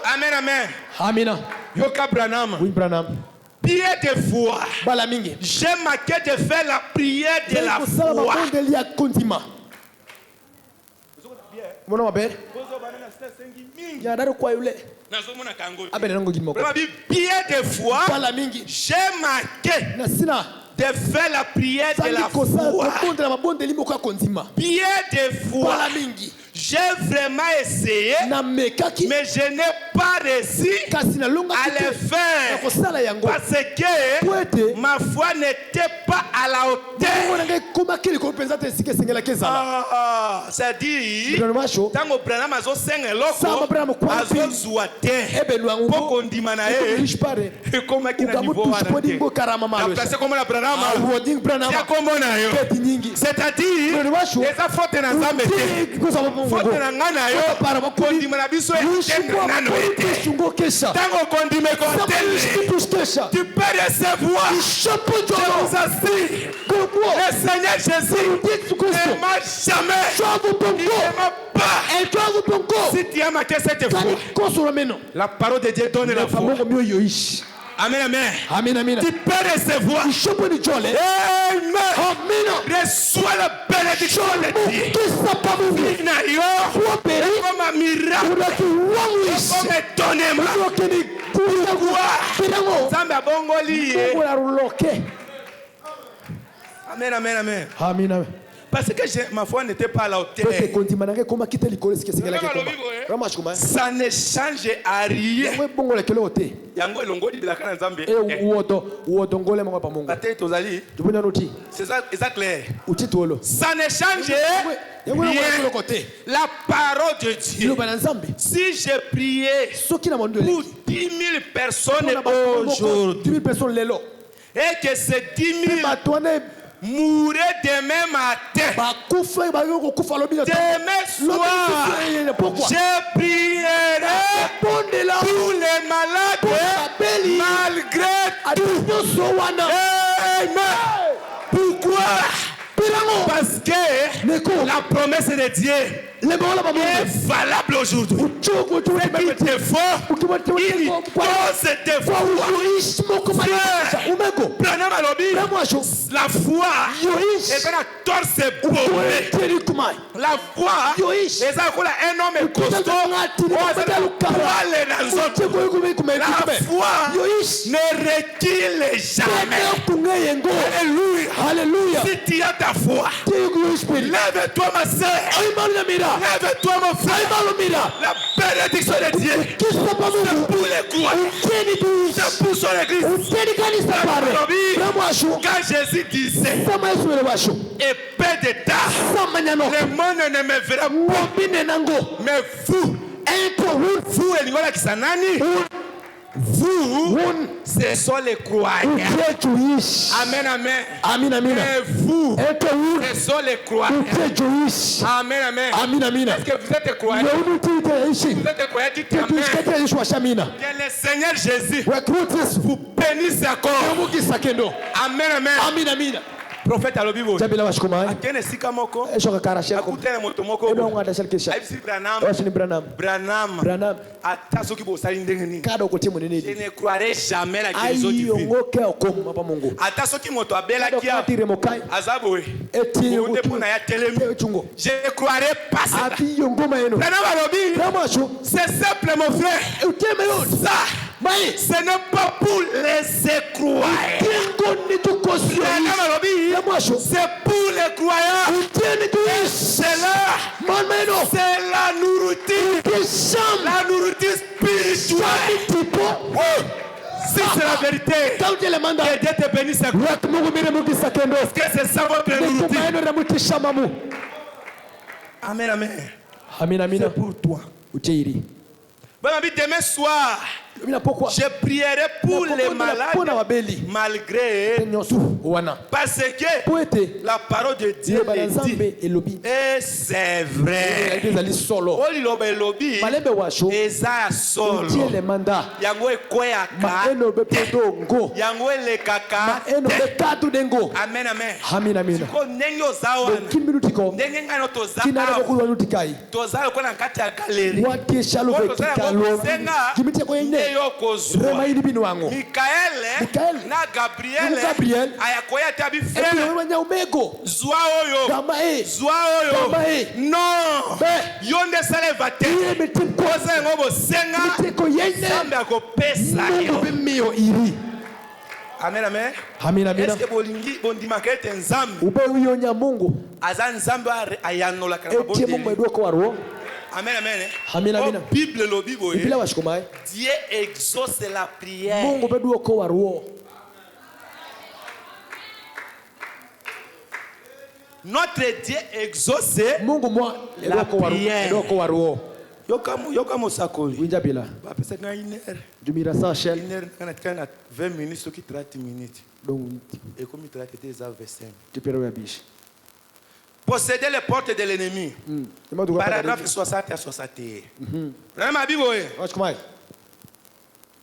Amen, amen. Amina. Yoka Branham. Oui, Branham. Prière de foi. J'ai marqué de faire la prière de la foi. Mon père. Prière de foi. J'ai marqué de faire la prière de la foi. Prière de foi. J'ai vraiment essayé, mais je n'ai pas réussi kasi nalonga à le faire nakosala yango parce que Poete. ma foi n'était pas à la hauteur. nanga ekomaki likolo mpenza te esika esengelaki ezala C'est-à-dire Bino masho ntango Branham azosenga Sama Branham eloko kwa mpi. azozwa te ebenu yango mpo kondima na ye riche pare ekomaki na niveau ukamutusha wana podingo te. karama malo Naplace kombo na Branham awoding Branham tia kombo na yo peti nyingi c'est-à-dire Bino masho eza faute na nzambe te faute na ngai na yo kondima na biso etendre nano ete sungo kesha ntango okondimeka otele kesha tu peux recevoir. ishopo Je vous assure, le Seigneur Jésus ne m'a jamais, il ne m'a pas. Si tu as marqué cette fois, la parole de Dieu donne la foi. Amen, amen. Amen, amen. Tu peux recevoir. Amen. Reçois la bénédiction de Dieu. Vive na yo, comme un miracle, comme étonnement. Pourquoi? Zamba bongoli. Amen, amen, amen. Amen. Parce que ma foi n'était pas à la hauteur. Ça ne change à rien. Yango elongoli bilaka na Nzambe. Ate tozali. C'est ça, c'est clair. Ça ne change rien. La parole de Dieu. Si j'ai prié pour 10 000 personnes aujourd'hui et que ces 10 000 mourraient demain matin, demain soir, je prierai pour les malades malgré tout. Amen. Pourquoi? Parce que la promesse de Dieu est valable aujourd'hui. Il te faut une dose de foi. Branham alobi, la foi est un torse bombé. La foi est un homme costaud. La foi ne recule jamais. Alléluia. Si tu as ta foi, lève-toi ma sœur. Lève-toi mon frère. La bénédiction de Dieu, c'est pour les croix, c'est pour son église. Quand Jésus disait épée d'État, le monde ne me verra pas. Mais vous, et Kisanani, vous, ce sont les croyants. Amen, amen. Amen, amen. Et vous, ce sont les croyants. Amen, amen. Est-ce que vous êtes croyants? Vous êtes croyants, dites amen. Que le Seigneur Jésus vous bénisse encore. Amen, amen. Prophète alobibo. Akene sika moko. Akutene moto moko. Branham. Atasoki bo sali ndenge nini. Je ne croirai jamais la guérison divine. Atasoki moto abela kia. Azabowe. Je ne croirai pas ça. Branham alobi. C'est simple mon frère. Ça. Ce n'est pas pour les croyants. C'est pour les croyants. C'est la nourriture. La nourriture spirituelle. Si c'est la vérité, que Dieu te bénisse. Est-ce que c'est ça votre nourriture? Amen, amen. C'est pour toi. Demain soir, je prierai pour les malades malgré parce que la parole de Dieu dit et c'est vrai. Eza solo yango ekoyaka yango elekaka. Amen, amen. Siko ndenge oza wana ndenge ngano toza toza lokola na kati ya galeri Mikael na Gabriel ayakoya tabi frère zwa oyo non yonde sale vate koza ngobo senga sambe akopesa yo. Amen. Est-ce que bolingi bondima kete nzambe aza nzambe ayanola kana bondi Amen, amen. Amen, amen. Oh, Bible, le Bible. Biblia washikumaye. Dieu exauce la prière. Mungu beduoko waruo. Notre Dieu exauce Mungu mwa la prière. beduoko waruo. Yoka mosakoli. Winja bila. Ba pesa na 1 heure. Jumira sa shell. 1 heure kana 20 minutes qui 30 minutes. Donc Et comme il traite des 25. tu peux le biche. Posséder les portes de l'ennemi. Paragraphe 60 à 61. Vraiment ma Bible. Washikumaye.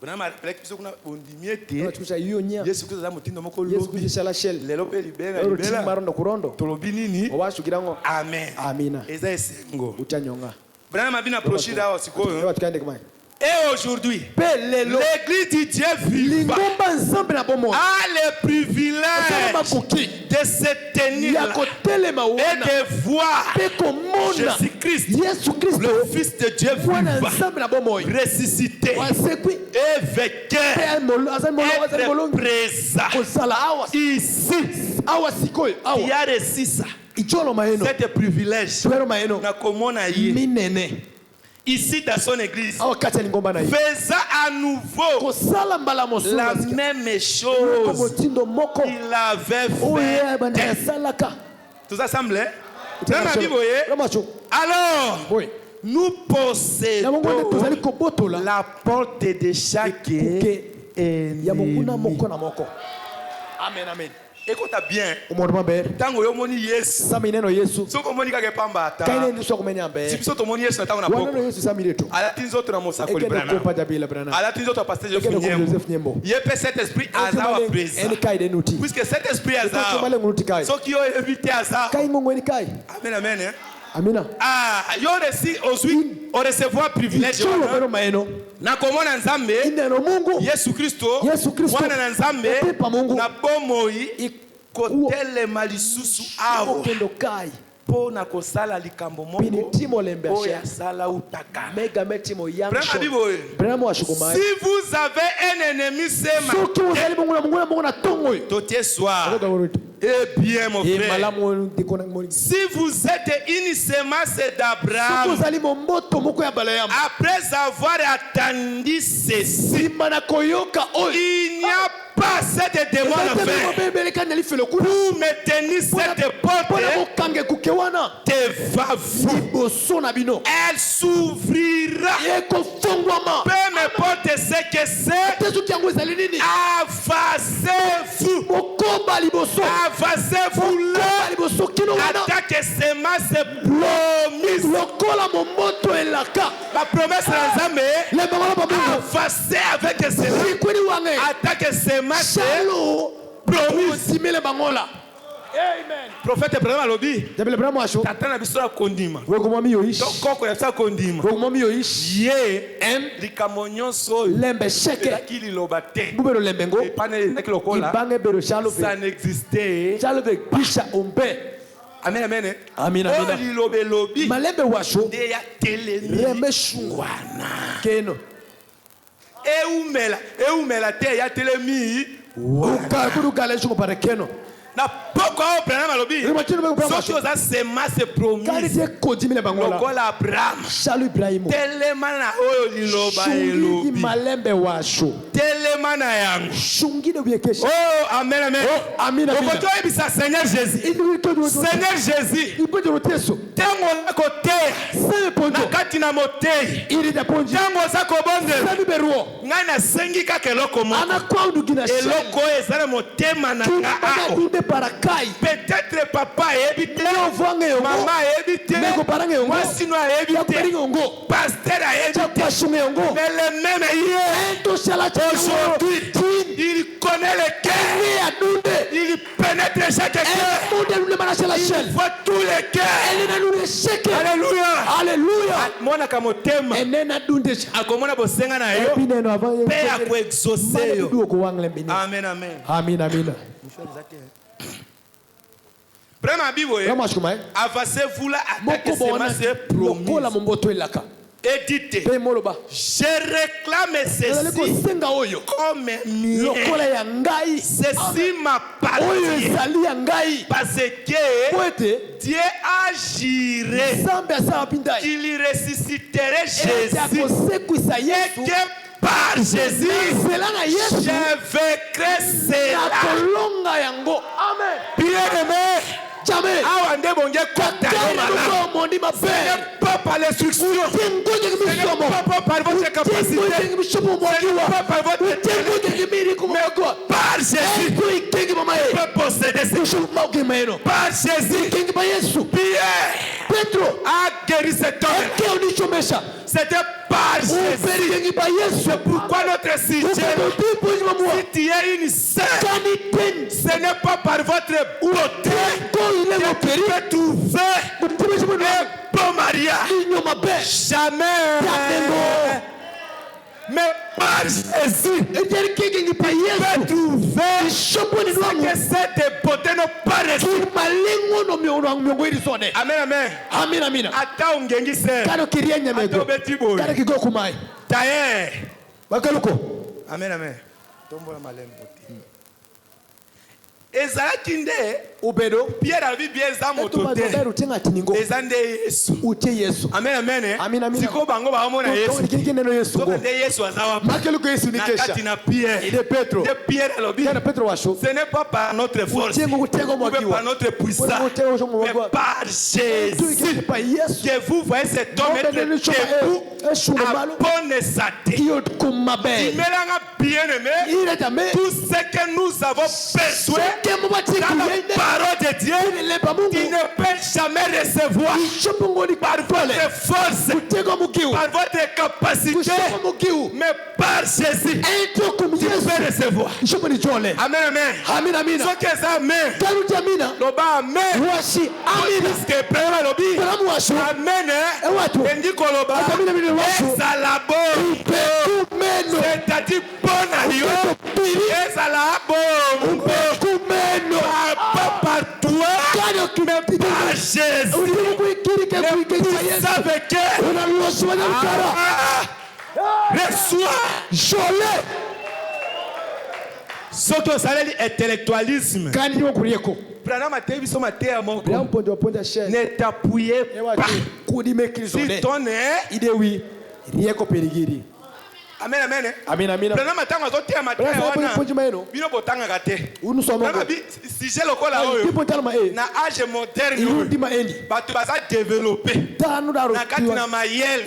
Vraiment rappelle que kuna ondimiete. Wachukisha hiyo nya. Yesu Kristo za mutindo moko Yesu lobi. kuhisha la shell. Lelo pe libera Lero libera. timarondo kurondo. Tolobi nini? Owashukirango. Amen. Amina. Eza esengo. Uchanyonga. Vraiment ma bina prochida au sikoyo. Ewa tukande kumaye. Et aujourd'hui, Pelelo. l'église du Dieu vivant Lingomba nzambe na bomo. a le privilège Makoki. de se tenir Ya là kotelema et uona. de voir Peko mona. Jésus-Christ, Yesu Kristo. le Fils de Dieu Bwana vivant, nzambe na bomo. ressuscité Wasekwi. et vainqueur, être présent Kosala awa. ici. Awa sikoyo. Qui Awa. a reçu ça, Icholo maeno. cet privilège, Tuero maeno. na komona ye Minene. ici dans son église, Awa kacha lingomba na ye. faisant à nouveau Kosala mbala mosu. la même chose Komotindo moko. qu'il avait Oye bana fait. salaka. Tout ensemble, hein? Dans la Bible, Ramacho. alors, Oui. nous Ya Mungu ndio tuzali possédons kobotola. la porte de chaque Ya Mungu na ennemi. moko na moko. Amen, amen. Écoute bien. Umuntu mabere. Tango yo moni Yesu. Sami neno Yesu. Soko moni kage pamba ata. Kaine ndiso kumenya mbe. Sipiso to moni Yesu na tango na Wana poko. no Yesu sami leto. Ala tinzo to na mosako Ekene librana. kopa jabila brana. Ala tinzo to pasteur Ekene ko Joseph Joseph Nyembo. Nyembo. Ye peut cet esprit hasard wa présent. Eni kai de nuti. Puisque cet esprit Ko hasard. male ngunuti kai. Ceux qui ont évité hasard. Kai ngongo eni kai. Amen amen. Hein? Amina. Ah, yo reçu aujourd'hui au recevoir privilège. Cholo bero maeno. Na komona nzambe. Ineno Mungu. Yesu Kristo. Yesu Kristo. Mwana na nzambe. Pepa Mungu. Na bomoi. Kotelema lisusu awo. Kendo kai. Po na kosala likambo Bini moko. timo lembe Po she. ya sala utaka. Mega metimo Brema yangsho. Bible. Brema washukumai. Si vous avez un ennemi c'est ma. Soki uzali Mungu na tongo. Totier soir. Akoga woruti. Eh bien mon E frère. malamu ndikona ngoni. Si vous êtes une semence d'Abraham. Soki uzali momoto moko ya Balaam. Après avoir attendu ceci. Simana koyoka oy. Il n'y a pas cette demande à faire. Pour me tenir cette porte, elle s'ouvrira. Peu m'importe ce que c'est. Avancez-vous. Avancez-vous là. Attaque semence promise. La promesse de Nzambe. Avancez avec cela. Attaque semence. Promise. Amen. Prophète Abraham alobi. Tata na biso akondima. Koko ya sa kondima. Ye likambo nyonso ezalaki liloba te. Epane ezalaki lokola. Ça n'existait. Amen, amen. Amina, amina. Liloba elobi. Malembe washo. Nde ya telemi. Wana. Keno. Eumela te ya telemi. Ukakuru gale shuko pare keno. Na poko au Abraham alobi. Soki oza semence promise. Kalite kodimile bangola. Lokola Abraham. Shalu Ibrahim. Telema na oyo liloba Shungi elobi. malembe washo. Telema na yango. Shungi de biekesha. Oh, amen, amen. Oh, amina. Okoto ebisa Seigneur Jésus. Seigneur Jésus. Ipojo roteso. Tango na kote. Na kati na motei. Ili da ponji. Tango za kobonde. Sabi beruo. Ngai na sengi kaka eloko moko. Ana kwandu gina shel. Eloko ezala motema na nga ao. Peut-être papa ebi te. Mama ebi te. Mwasi no ebi te. Pasteur ebi te. Mais le même hier. Aujourd'hui, il connaît le cœur. Il pénètre chaque cœur. Il voit tous les cœurs. Alléluia. Alléluia. Mona kamotema. Enena dunde. Akomona bosenga na yo. Epineno avanye. Pe ako exaucer yo. Amen, amen. Amen, amen. Prends ma Bible. Avancez-vous là, attaquez semence promise. édité. Pe moloba. Je réclame Ezali ceci kosenga oyo. comme mien. Lokola ya ngai. Ceci Oyo m'appartient. ezali ya ngai. Parce que Po ete Dieu a juré Nzambe asala pinda. qu'il ressusciterait Ete Jésus. akosekwisa Et Yesu. que par Jésus, Nzela na Yesu. je vaincrai cela. Nakolonga yango. Amen. Bien-aimé, Jamais. awa nde bonge kota yo malamu. Mondi Ce mabe. n'est pas par l'instruction. Ce n'est pas par votre capacité. Ce n'est pas par votre intellect. Mais par Jésus, tu peux posséder ce chose. Par Jésus, Pierre a guéri cet homme. C'était par Jésus. C'est pourquoi notre sujet, si tu es une sœur, ce n'est pas par votre beauté que tu peux trouver un bon mariage. Jamais. Mais par Jésus, tu peux trouver ce que cette beauté ne paraît. Amen, amen. Amina amina. Ata ungengi sœur. Kano kiria nyamego. Ata obeti boy. Kano kigo kumai. D'ailleurs. Bakaluko. Amen, amen. Tombola malem beauté. Ezalaki nde Ubedo. Pierre a vu bien za motote. Ezande Yesu. Uche Yesu. Amen, amen. Amen, amen. Siko bango ba mona Yesu. Kiki neno Yesu. Soko nde Yesu azawa. Makeluko Yesu Na nikesha. kati na Pierre. Ide Petro. De Pierre alobi. Kana Petro washo. Ce n'est pas par notre force. Uche ngutego Ou mwagiwa. par notre puissance. Mais par Jésus. Que vous voyez cet homme être debout à bonne santé. Il mélanga bien aimé. Tout ce que nous avons besoin dans la parole de Dieu, il ne peut jamais recevoir par votre force, par votre capacité, mais par Jésus, tu peux recevoir. Amen, amen. Ce que ça amen, loba amen. Puisque Prema lobi, amen, endi koloba, ezala bon, c'est-à-dire bon à Dieu, ezala bon, pas par toi, mais par Jésus. Le puissant avec reçois. Ce que ça veut dire intellectualisme. Prenons ma tête, ma terre, mon corps. Ne t'appuyez pas. Si ton est, amen, amen. Amina amina. Prenons ma terre, ma terre, bino botanga gate. Si j'ai le col là-haut, na âge moderne, batu basa développé. Na kati na mayel,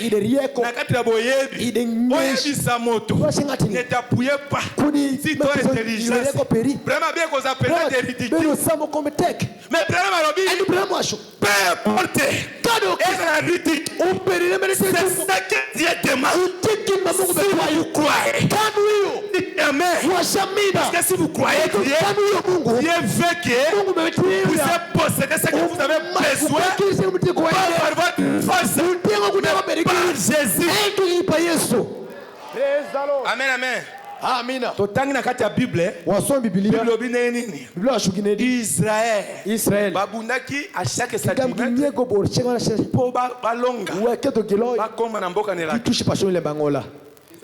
na kati na boyebi, boyebi sa moto. Ne t'appuyez pas. Si toi intelligence, vraiment bien qu'on s'appelle des ridicules. Mais prenons ma robi, peu importe. Et la ridicule, c'est ça que Dieu demande. Si vous croyez, amen. Parce que si vous croyez Dieu, Dieu veut que vous possédez ce que vous avez besoin par votre force, par Jésus. Amen, amen. Amina. Totangi na kati ya Bible. Wasombi Biblia. Bible obi ne nini? Biblia ashukine di. Israël. Babundaki à chaque centimètre. Nyeko bor chenga na Po ba longa. Weketo gilo. Ba koma na mboka ne la. Tushi passion le bangola.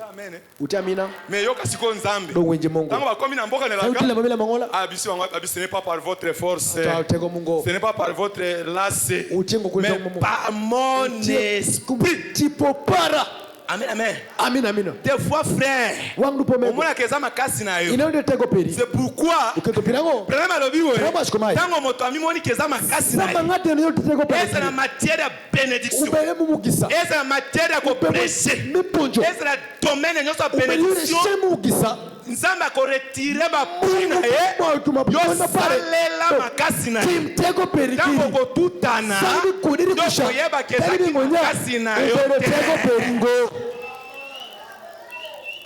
Amen. Utamina. Mais yoka siko nzambe. Do wenje Mungu. Tango ba komi na mboka ne la. Utile mabele mangola. Abisi wangu ce n'est pas par votre force. Tego Mungu. Ce n'est pas par votre lasse. Mais Mungu. par mon esprit. Tipo para. Amen, amen. Amina amina. Des fois frère. Wangu pome. Omona keza makasi na yo. Inaonde tego peri. C'est pourquoi. Uketo pirango. Problème à l'obi ouais. Tango moto ami moni keza makasi na yo. Samba ngate no tego peri. C'est la matière de bénédiction. Ubele mumugisa. C'est la matière de prêcher. Miponjo. C'est la domaine de notre bénédiction. Mugisa. Nzamba ko retirer ba puna ye. Yo salela makasi na yo. Tego peri. Tango ko tutana. Samba kudiri kusha. Yo yeba keza makasi na yo. Tego peringo.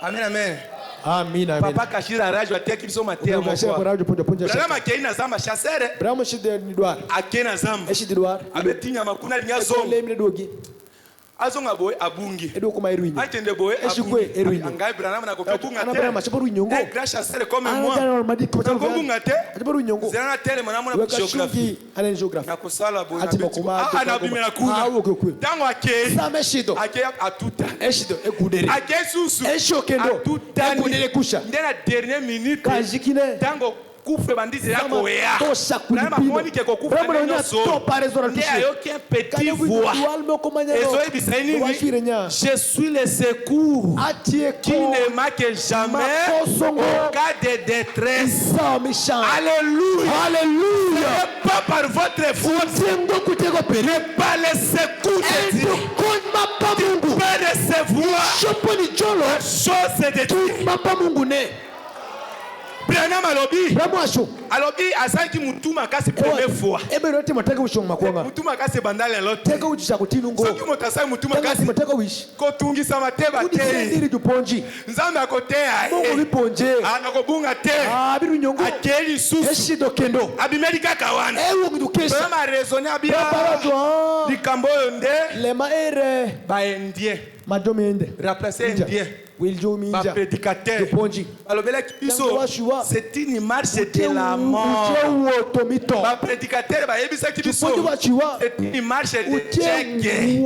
Amen, amen. Amina, amen. Papa Kashira Rajwa teki biso matea moko. Brama keina zamba chasere. Brama shide ni doar. Akena zamba. Eshi di doar. Abetinya makuna nya zombo. Lemne dogi. azonga boye abungi edo kuma eruinyo atende boye Eshikwe, eruinyo. angai Branham na kokabunga anabra te mashapo ruinyongo grâce à celle comme moi ana madi ko kokabunga te ati ruinyongo zana tele mana mona weka géographie shuki ana geography na kusala boye ati na beti makuma na bimela kuna okwe tango akei same shido akei atuta eshido ekudere akei susu eshokendo atutani ekudere kusha ndena dernière minute kajikine tango kufe banditi yako ya tosha na makoni ke ko kufe Vraiment, na on a so top par raison nde ayoki un petit voix ezo ebisa nini je suis le secours qui ne manque jamais au cas de détresse. Alléluia. Alléluia. Ce n'est pas par votre force, mais par le secours de Dieu. Tu peux recevoir la chose de Dieu. Branham alobi azaki mutuma kasi première fois mutuma kasi bandale lote soki moto asali mutuma kasi kotungisa mateba te nzambe akoteya nakobunga te akei lisusu abimeli kaka wana oyama aresone abia likambo oyo nde baindien remplacer indien baprédicateur balobelaki biso c'est une marche de la mort baprédicateur bayebisaki biso c'est une marche de tcheke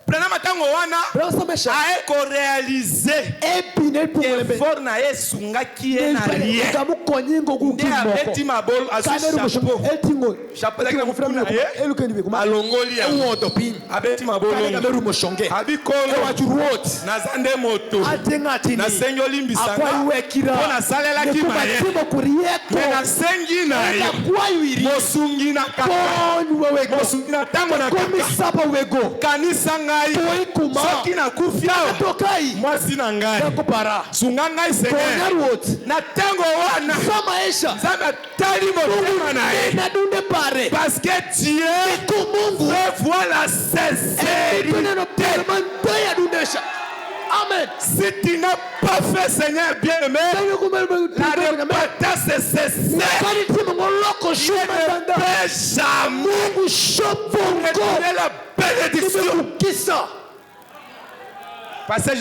Branham tango wana aye korealize effort na ye esungaki ye na rien nde abeti mabolo azwi chapeau laki na motu na ye alongoli yango abeti mabolo abikolo naza nde moto nasengi olimbisanga mpo nasalelaki maye me nasengi na ye mosungi na kaka mosungi na ntango na kaka kanisanga soki nakufi awa mwasi na ngai sunga ngai Seigneur na ntango wana nzambe atali motema na ye parce que Dieu veut voir la sincérité. Amen. Si tu n'as pas fait, Seigneur bien-aimé, la repentance est sincère. Il ne peut jamais retourner la bénédiction. Passage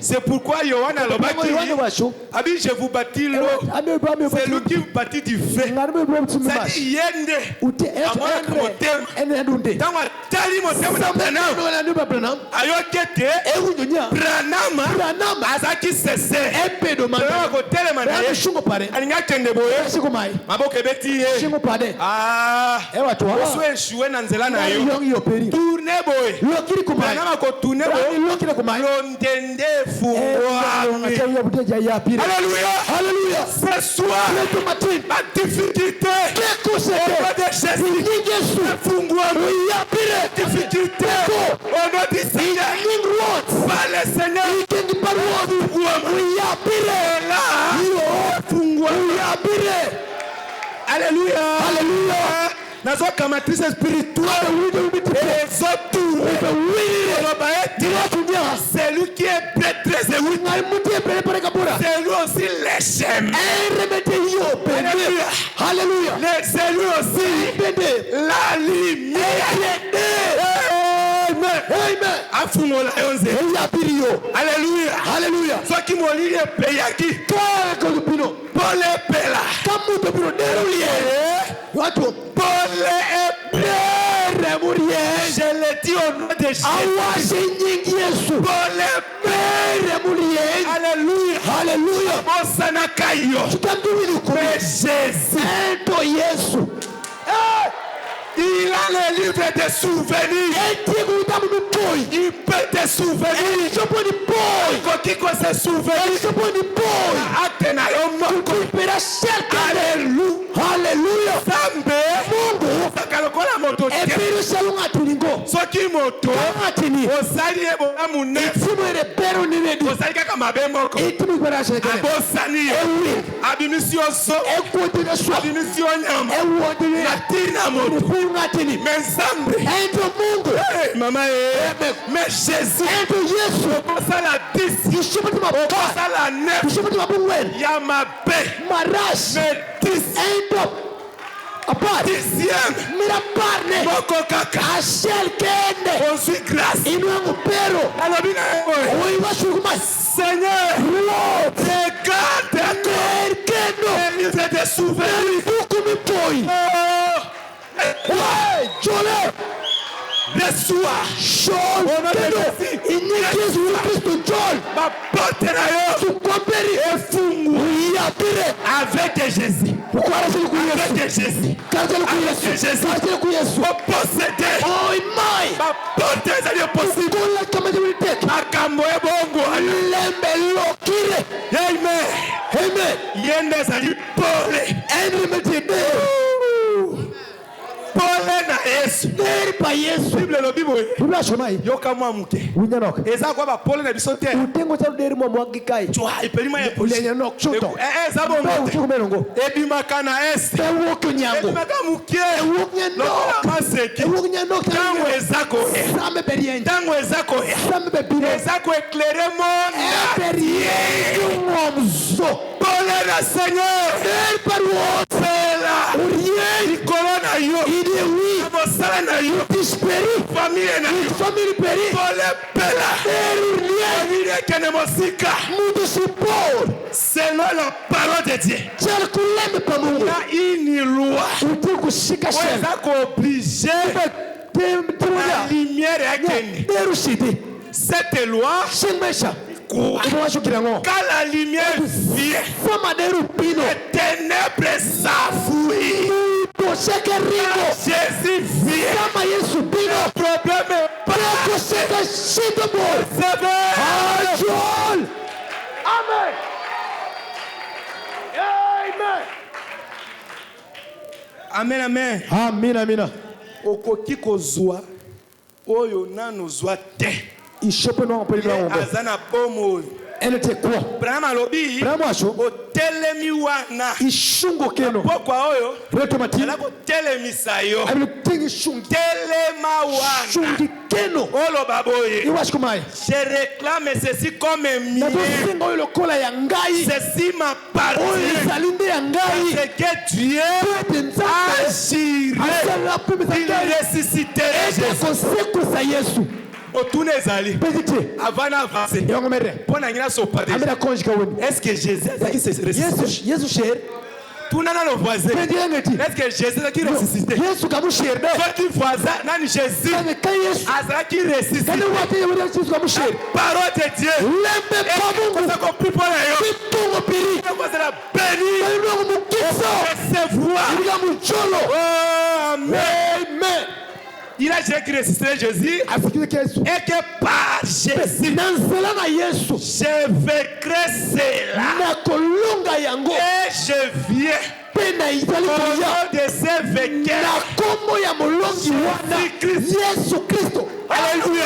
c'est pourquoi Yohan a dit je vous bâtis l'eau, c'est lui qui vous bâtit du feu. C'est yende Branham azaki sese alinga kende boye maboko ebeti ye oso échoué na nzela na yo tourne boye Branham akotourne boye londende fungwami. Alléluia. Ce soir ma difficulté au nom de Jésus fungwami difficulté au nom du Seigneur par le Seigneur Alléluia. Nazo kamatrice spirituelle c'est lui qui est prêtre, c'est lui aussi les chemins. Alléluia. C'est lui aussi la lumière. Afungola yonze. Alléluia. Soki molili epeyaki Paul epela je le dis au nom de Jésus. Alléluia. Bosana kayo. Mais Jésus. Il a le livre de souvenirs. Il peut te souvenir. Il faut se souvenir. Acte na yomo. Alléluia. Sambe. Sakalokola moto. Soki moto. Osali ebo amune. Osali kaka mabemoko. Abosani. Abimisiyo so. Abimisiyo nyama. Natina moto. Mais Zambe, maman, mais Jésus, ça la 10, ça la 9, il y a ma paix, mais 10, Apart. Dixième. Mira parne. Moko kaka. Ashel kende. Ozwi grâce. Inwangu pero. Alobi na yango. Oyi washukuma. Seigneur. Lord. Regarde. Kendo. Il fait des souvenirs. Buku mi poi. Hey, Jole. Reçois. Shol. Kendo. Inyekis Kristo Jol. Ma porte na yo. Tukwamberi. Efungu. Uyapire. Avec Jésus. Pourquoi est-ce que Avec Jésus. Jésus. Posséder. Oh, my. Ma porte ezali possible. Kola kama de tek. Makambo ebongo. Lembe lokire. Amen. Amen. Yende ezali pole. Henry Metide. Pole na Yesu. Neri pa Yesu. Bible elobi boye. Biblia shomai. Yoka mwa muke. Unyanok. Eza kwa ba pole na biso te. Utengo cha deri mwa mwagikai. Chwa ipelima ya Ulenyanok chuto. Eza bongo. Be uchukumelongo. Ebimaka na esi. Be woke nyango. Ebimaka muke. Woke Lokola nyanok. maseki. Woke nyanok. Tango ezako. Same berienje. Tango ezako. Same bebire. Ezako éclairer monde. Berienje mwamzo. Pole na Seigneur. Neri paruot. Pela. Uriye. Nikolo na yo. Ide wi. Abosala na yo. Disperi. Famille na yo. Family peri. Pole pela. Uriye. Famille kene mosika. Mundo sipor. Selon la parole de Dieu. Chel kulembe pa Mungu. Na ini loi. Uti kushika shel. Ezako obligé. La lumière yakeni. Derushidi. Cette loi. Shemesha. Quoi? Kirango. Quand la lumière vient. Fama deru pino. Les ténèbres s'enfuient. Posheke ringo. Jésus vient. Kama Yesu pino. Le problème est pas. Posheke shindo boy. C'est vrai. Ajol. Amen. Amen, amen. Amina, amina. Okoki kozwa oyo nanu zwa te. Ishope no ampeli na ngombe. Azana bomo. Elle était quoi? Brahma alobi. Brahma asho. Otelemi wana. Ishungo keno. Pokwa oyo. Retomati. Ala ko telemisa yo. Abilo tengi shungi. Telema wana. Shungi keno. Olo baboye. Iwashikumai. Je réclame ceci comme mien. Na dosinga oyo lokola ya ngai. Ceci Oyo m'appartient. ezalinde ya ngai. C'est que Dieu agirait. Asala pe Il bezangai. ressusciterait Ete Jésus. kosekusa Yesu. Otuna ezali. Bezite. Avant d'avancer. Yango mere. Pona ngina sopade. Amira konjika weni. Est-ce que Jésus a qui se ressuscité? Yesu sher. Tuna na le voisin. Pendi ngeti. Est-ce que Jésus a qui ressuscité? Yesu kamu sher be. Votre voisin nani Jésus Kane kan Yesu. a qui ressuscité. Kane wate yewe Yesu kamu sher. Parole de Dieu. Lembe pa Mungu. Ça compris pour yo. Bitungo piri. Vous allez béni. Bayinongo mukisa. Recevoir. Iliga mucholo. Oh, amen. Amen. Il a dit qu'il ressuscité Jésus Afikiri Yesu. et que par Jésus Nansela na Yesu. je vaincrai cela Na kolonga yango. et je viens Pena itali au kuya. nom de ces vainqueurs. Na kombo ya molongi wana. Yesu Kristo. Alléluia.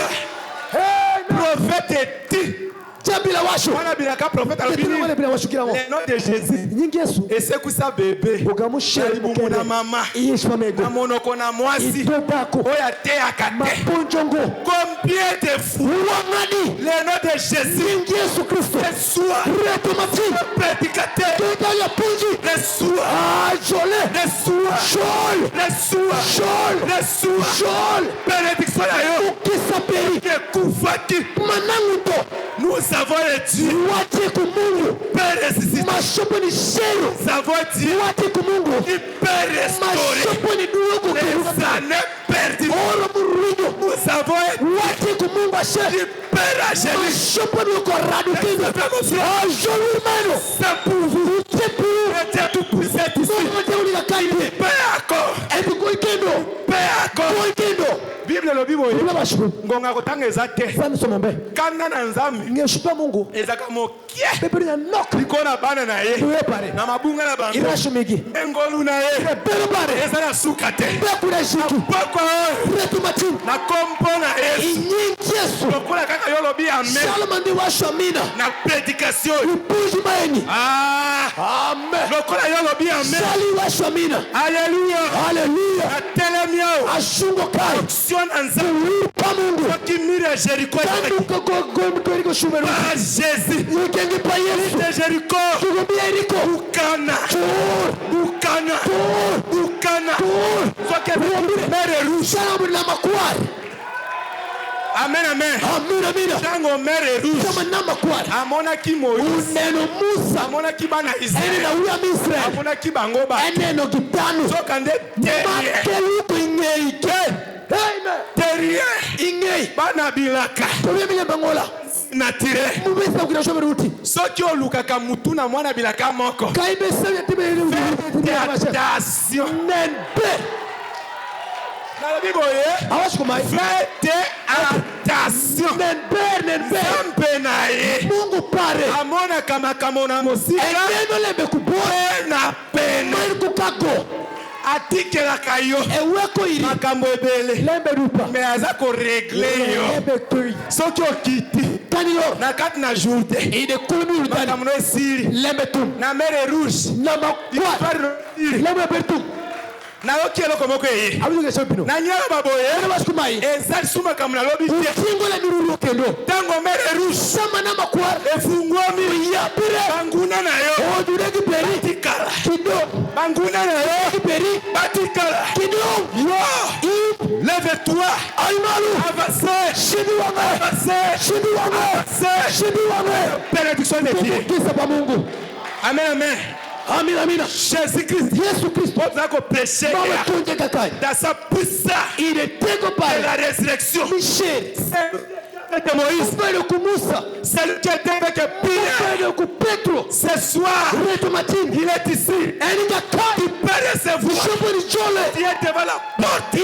Prophète est Jabila washo. wana bilaka prophète Ketuna wale alobini bila washukira ngo. le nom de Jésus Nyingi Yesu. esekusa bébé Ogamu na sheri libumu mukele. na mama Yesu famego. na monoko na mwasi Itobako. oyo ateyaka te. Maponjongo. Combien de fois Wangani. le nom de Jésus Nyingi Yesu Kristo. reçoit Retomati. prédicateur Toda ya punji. reçoit Ajole. reçoit Shol. reçoit Shol. reçoit Shol. bénédiction na yo Ukisaperi. ekufaki. Mananguto. Nous avons le Dieu Wate kumungu. peut ressusciter. Mashopo ni shero. Nous avons Dieu Wate kumungu. qui peut restaurer Mashopo ni duogo les keruka. années perdues. Oro murugo. Nous avons Wate kumungu ashe. qui peut rajeunir. Mashopo ni ukoradu kino. Ajolu mano. C'est pour vous. Tepu. Dieu tout-puissant ici. Mungu te ulika kaide. Paix encore. Ebi koi kendo. Paix encore. Koi kendo. Bible elobi boye Biblia bashiku. ngonga kotanga eza te Sami somombe. kanda na nzambe Ngeshupa Mungu. ezaka mokie Bebeli na nok. liko na bana na ye Tuwe pare. na mabunga na bango Irashumigi. engolu na ye Belo pare. eza na suka te Bekula shiki. pokwa oyo Retumati. na kompo na yesu Inyingi Yesu. lokola kaka yo lobi amen Shalomandi washamina. na prédication Upuji maeni. Amen. lokola yo lobi amen Shali washamina. alleluya Hallelujah. na telemi awo Ashungo kai. sion na nzambe Pa Mungu. soki mire ya jeriko Tandu ko shumero. par jésus Yekenge pa Yesu. de jeriko Tugobia eriko. bukana Tur. bukana Tur. bukana rouge. Amen, amen. Tango mer est rouge. Amonaki Moïse. Amonaki bana Israël. Amonaki bangoba. Sokande terrier. Bana bilaka. Natire. Soki olukaka mutu na mwana bilaka moko. Attention. Faites attention. Zambe na ye. Amona kama kamona mosika. Na pena. Atikela kayo. Makambo ebele. Mais aza ko régler yo. Soki okiti. Na kati na joute. Makambo esili. Na mer rouge. Na okielo komoko ye. Na nyala baboye. Ezali suma kamuna lobi te. Tango mere rouge. Efungwami. Banguna na yo. Batikala. Banguna na yo. Batikala. Yo. Lève-toi. Avancez. Avancez. Bénédiction de Dieu. Amen, amen. Jésus-Christ, vous prêché dans sa puissance de la résurrection. De Moïse, celui qui était avec Pierre, ce soir, il est ici. Il peut recevoir. Il est devant la porte. Le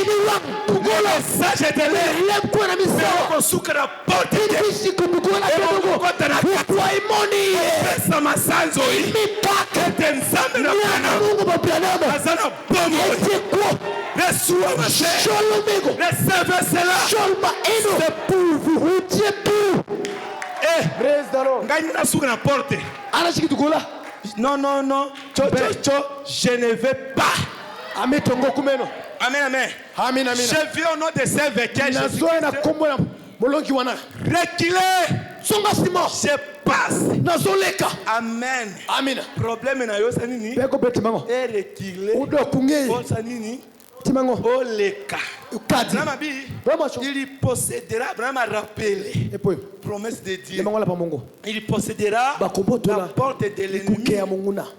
message est de l'air. Il la porte. Reçois ma chair. Recevez cela. C'est pour vous. Non, non, non. Je ne vais pas. Amen, amen. Je vis au nom de ces véhicules. Reculez. Je passe. Amen. Amen. Problème na yo sanini. Et reculer. Oleka. Il possédera, vraiment rappelé. Promesse de Dieu. Il possédera la porte de l'ennemi.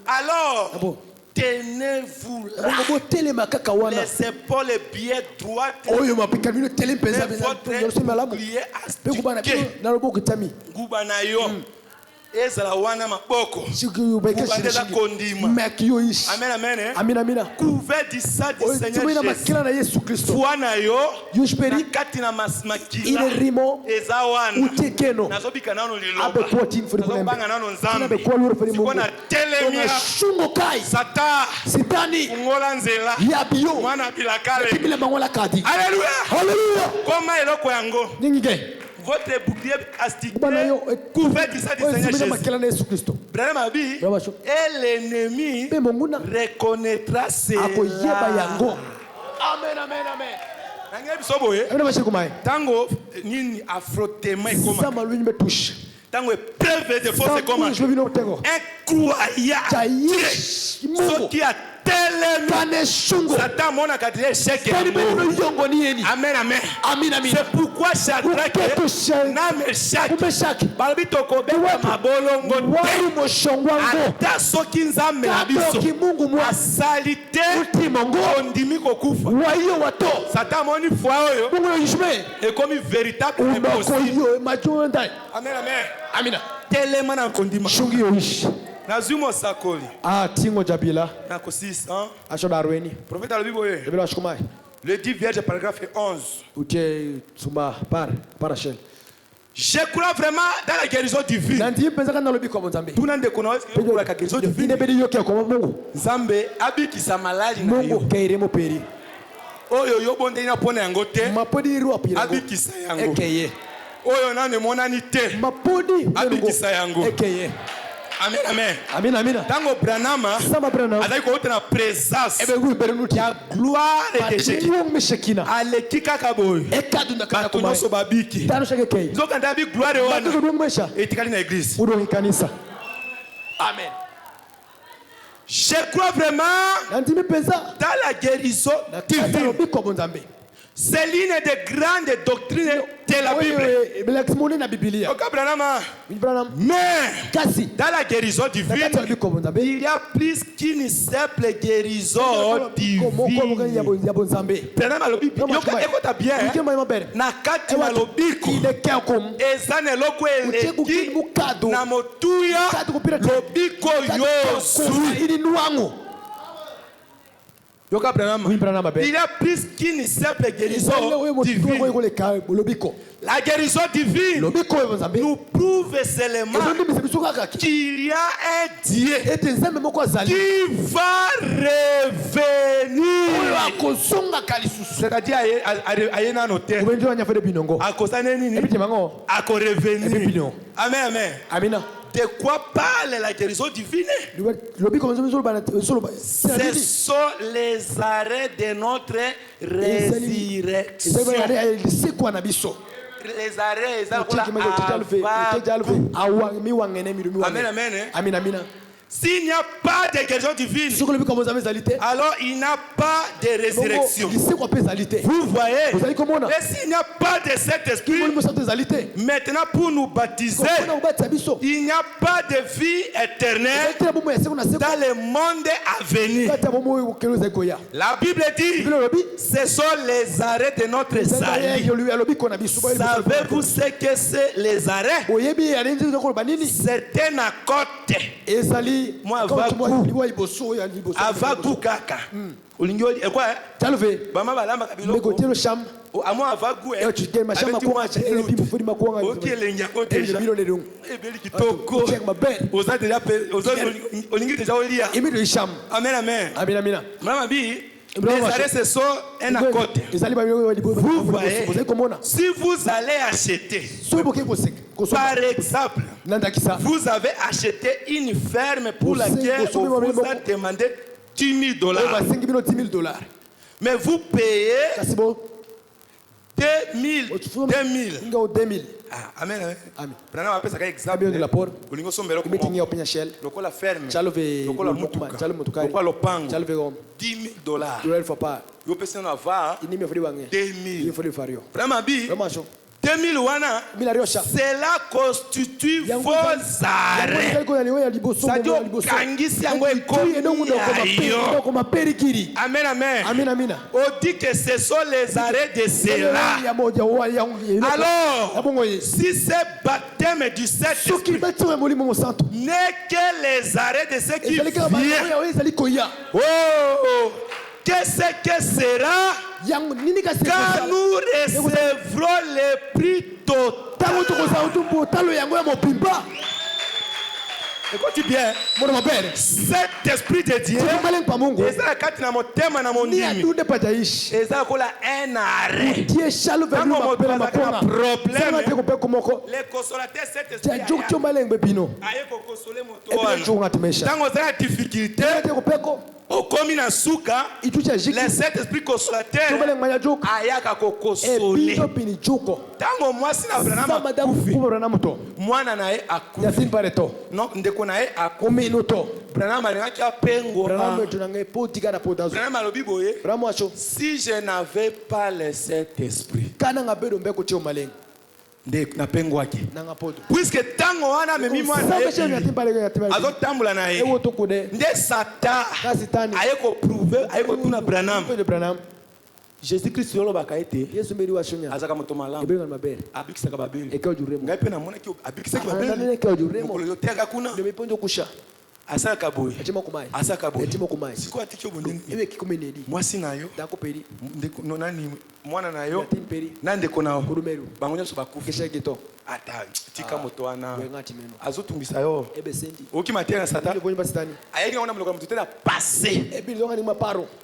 Alors, tenez-vous là. Les épaules bien droites. Votre bouclier astiqué. Goubanayo. Ezala wana maboko. Kubandela kondima. Amen, amen. Couvert du sang du Seigneur Jésus. Fuana yo. Na kati na makila. Eza wana. Nazobika nano liloba. Nazobanga nano nzambe. Sikona telemia. Satani. Ungola nzela. Mwana bilakale. Alléluia. Koma eloko yango. Votre bouclier astiqué couvert du sang du Seigneur Jésus. Et l'ennemi reconnaîtra cela. Amen, amen, amen. Tango nini affrontement comme tango épreuve de force comme incroyable. Ce qui a Satan mona kadri échec. Amen, amen. C'est pourquoi Shadrach na Meshach balbito ko beta mabolongo ata soki nzambe na biso asalite ondimi kokufa. Satan moni foi oyo et comme véritable impossible. Amen, amen. Amina. Telema na kondima. Nazumo sakoli. Tingo jabila. Nakosis, Ashodarweni. Prophète à la Bible. Le 10 vierge paragraphe 11. Je crois vraiment dans la guérison divine. Tout le monde connaît la guérison divine. Zambe abikisa malali na yo. Oyo yo bonde ina pona yango te. Abikisa yango. Oyo nane monani te. Abikisa yango. Amen, amen. Amen, amen. Tango Branama, avec une présence, la gloire de Jésus. Aleki kakaboy. Katuno sobabiki. Zokanda bi gloire wana. Etikali na église. Amen. Je crois vraiment dans la guérison divine. C'est l'une des grandes doctrines de la Bible. Ok, mais dans la guérison divine, il y a plus qu'une simple guérison divine. Écoute bien. Nakati na lobiko eza na eloko eleki na motuya lobiko yosu. Il y a plus qu'une simple guérison divine. La guérison divine nous prouve seulement qu'il y a un Dieu qui va revenir. C'est-à-dire à revenir. Amen, amen. De quoi parle la guérison divine? Ce sont les arrêts de notre résurrection. Les arrêts, amen, amen. S'il n'y a pas de guérison divine, alors il n'y a pas de résurrection. Vous voyez? Et s'il n'y a pas de cet esprit, maintenant pour nous baptiser, il n'y a pas de vie éternelle dans le monde à venir. La Bible dit, ce sont les arrêts de notre salut. Savez-vous ce que c'est les arrêts? C'est un accord. Moi avaku kaka olingi quoi bama balamba kabiloko amo avaku amen, amen. Mama bi les arrêts ce sont un accord. Vous voyez, si vous allez acheter, par exemple, vous avez acheté une ferme pour laquelle on vous a demandé $10,000. Mais vous payez 2000. Ah, amen. Prenons un peu ça exemple. Olingo sombero ko la ferme. Ko la mutuka. Ko la pango. $10,000. Yo pesa na va 2000. Vraiment bi 2000 wana, cela constitue vos arrêts. Amen, amen. On dit que ce sont les arrêts de cela. Alors, si c'est baptême du Saint-Esprit n'est que les arrêts de ceux qui viennent. Oh, qu'est-ce que sera quand nous recevrons le prix total? Écoute bien, cet esprit de Dieu, et ça quand na motema na mondimi, et ça kola un arrêt. Quand on a problème, les consolateurs cet esprit aye ko consoler moto. Quand on a difficulté, au comme na suka, les sept esprits consolateurs ayaka ko consoler. Tango moi si na Branham mwana na ye akufi. Non, ndeko na ye akufi. Branham alingaki apengo. Branham alobi boye. Si je n'avais pas le Saint-Esprit, puisque tango wana memi mwana azotambula na ye nde Satan aye ko prouver aye ko tuna Branham Jésus-Christ yolo bakaete azaka moto malamu abikisaka babeli ngai pe na mona ki abikisaka babeli mokolo yoteka kuna asaka boye siko atiki obondeni mwasi nayo ndeko nani mwana nayo nandeko nayo bango nyonso bakufi ata tika moto wana azotumbisa yo oki matera Satan ayeki ona mloka mtu tena passé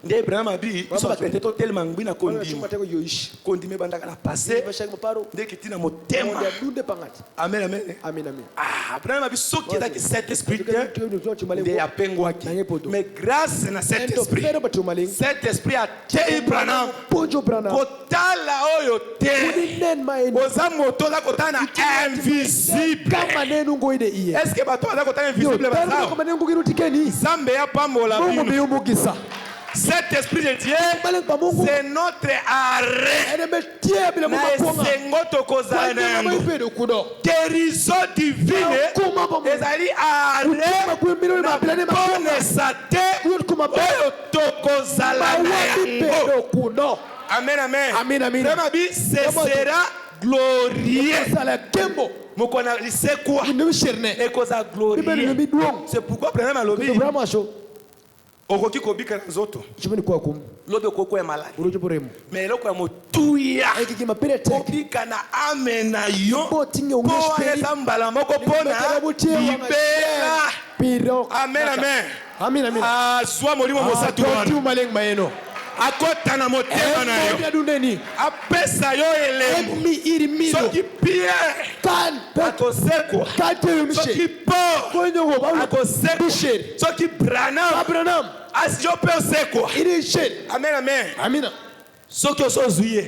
nde Branham abi so bateto tellement ngwina kondime bandaka na passé nde kitina motema amen. Ah Branham abi soki ezaki cet esprit nde apengwaki mais grâce na cet esprit a tei Branham kotala oyo te oza moto za kotana invisible. Est-ce que bato baza kotana invisible baza? Zambe ya pambola bino. Cet esprit de Dieu, c'est notre arrêt. Guérison divine, ezali arrêt na bonne santé oyo tokozala na yango. Amen, amen. Amen, amen. Ce sera glorieux. Mokona lisekwa ekoza glorieux. C'est pourquoi prenez ma lobby. Okoki kobika nzoto. Lobe koko ya malade. Mais eloko ya motuya. Kobika na amena yo. Po eza mbala moko pona libela. Amen, amen. Amen, amen. Sois molimo mosatu wana. Akota na motema na yo. Apesa yo elemo. Soki Pierre akosekwa. Soki Paul akosekwa. Soki Branham asijope osekwa. Amen, amen. Amina. Soki osozuye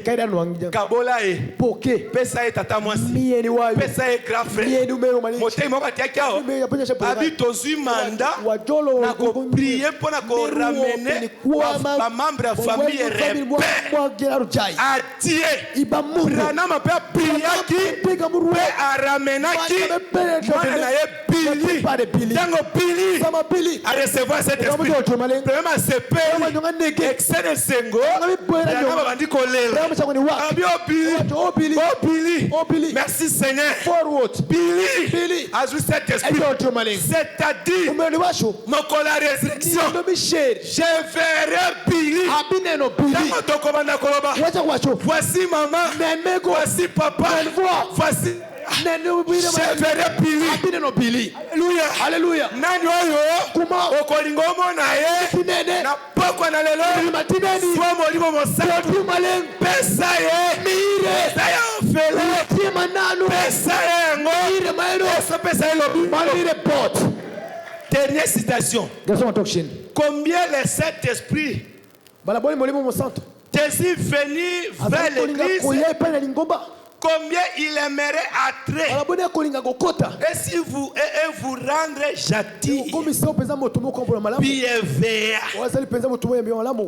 kabola e pesa e tata mwasi pesa e grand frère motei moko atiaki ao abi tozwi manda na koprie mpo na koramene bamembre ya famille repere atie Branham mpe apriaki mpe aramenaki mwana na ye Bili ntango Bili arecevoir cet esprit premièrement asepe excès de sengo babandi kolela abi Bili merci Seigneur Bili azwi cet esprit c'est-à-dire mokolo ya résurrection je verrai Bili ntango tokobanda koloba voici maman voici papa voici je verrai Bili. Alléluia. Nani oyo okolinga omona ye na pokwa na lelo soa molimo mosantu pesa ye pesa ye ofele pesa ye yango eso pesa ye lobi. Dernière citation. Combien les sept esprits désirent venir vers l'église, combien il aimerait attrer et si vous rendre gentil, bienveillant,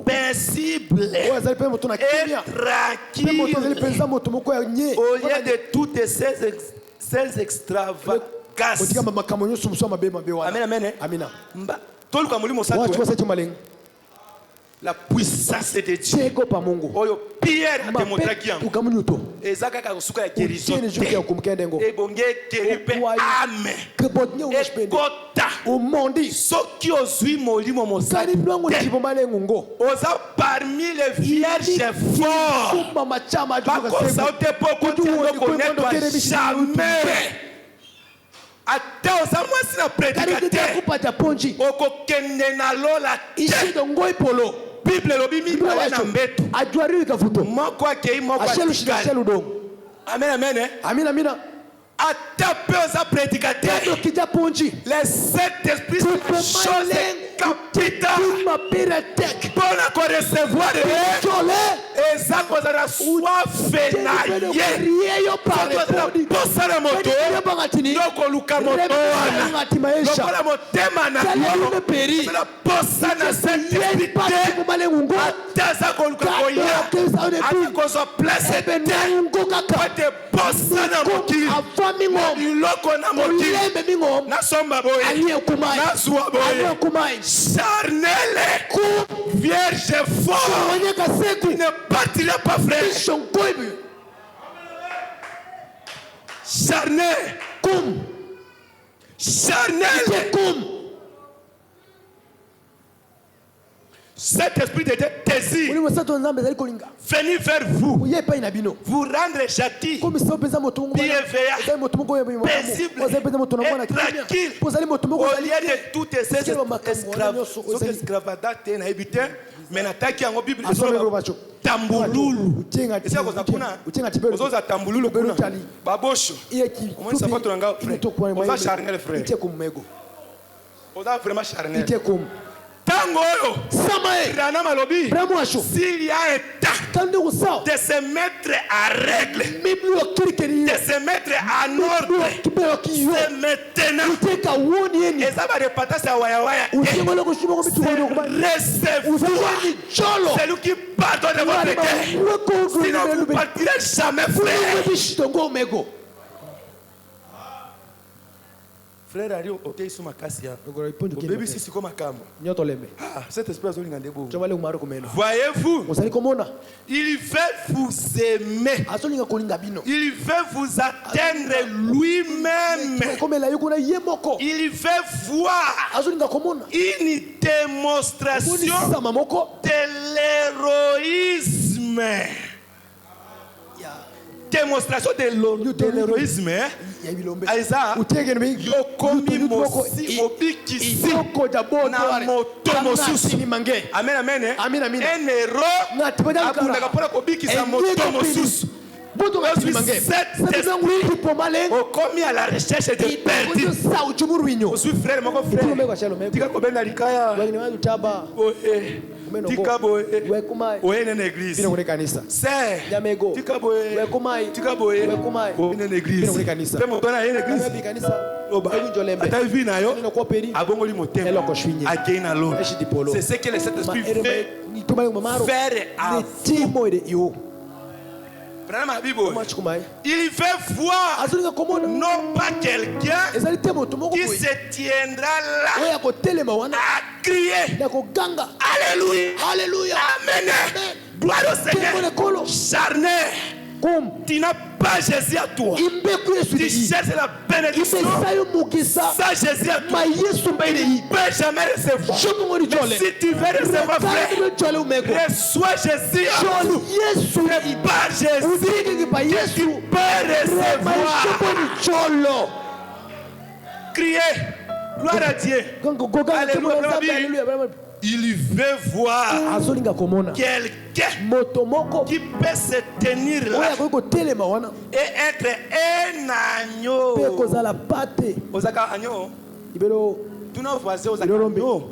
paisible et tranquille au lieu de toutes ces extravagances. Amen, amen. La puissance de Dieu. Oyo Pierre a démontré qui en ezaka ka suka ya guérison et bonge guéripe amen et kota soki ozwi molimo mosali oza parmi les vierges forts bakosa ote poko tiango konetwa jamais ata oza mwasi na prédicateur okokende na lola te Bible lobi mibale na mbeto moko akei moko atikali. Amen, amen. Amina. Ata pe oza prédicateur les sept esprits sont des choses capitales pour na recevoir eza kozala soif na ye posala moto yokoluka moto wana lokola motema na yo la posa na saint-esprit ata aza koluka koya ata kozwa place te ete posa na mokili iloko na mokili nasomba boye nazwa boye charnel vierge fort ne partira pas frère charnel cet esprit de désir venir vers vous vous rendre gentil bienveillant paisible et tranquille au lieu de toutes ces extravagances na habité mais nataki yango Bible tambululu esa koza kuna ozoza tambululu kuna babosho omoni sapato nanga frère oza charnel frère oza vraiment charnel Tango Samae. Rana Malobi. Bramwasho. S'il y a un temps Kande usao. de se mettre à règle, Miblo kirikeri. de se mettre en ordre, Kibelo kiyo. c'est maintenant. Uteka woni eni. Et ça va repartir à Waya. Ushingolo kushimo kubitu kwa Recevez-vous. Jolo. C'est lui qui pardonne votre cœur. Sinon vous ne partirez jamais, frère. Frère Ario, ok, ils sont ma casse. Bébé, si c'est comme un cam. Cet esprit est debout. Voyez-vous, il veut vous aimer. Il veut vous atteindre lui-même. Il veut voir une démonstration de l'héroïsme. Démonstration de l'héroïsme. Aïsa, yokomi mosi mobikisi na moto mosusu. Amen, amen. Un héros abundaka mpona kobikisa moto mosusu. Okomi à la recherche de perdu. Ozwi frère moko frère. Tika kobenda likaya. Tika boye. Oye nene église. C'est. Tika boye. Tika boye. Oye nene église. Pe motona yene église. Ata vi na yo. Abongoli motema. Akei na lo. C'est ce que le Saint-Esprit fait. Faire à vous. Il veut voir non pas quelqu'un qui se tiendra là à crier Alléluia, Alléluia, Amen, gloire au Seigneur, charnel. Tu n'as pas Jésus à toi. Tu cherches la bénédiction. Ça Jésus à toi. Tu ne peux jamais recevoir. Si tu veux recevoir, frère, reçois Jésus à toi. C'est par Jésus que tu peux recevoir. Criez. Gloire à Dieu. Alléluia. Il veut voir quelqu'un qui peut se tenir là et être un agneau. Osaka agneau. Tu n'as pas voisin Osaka agneau.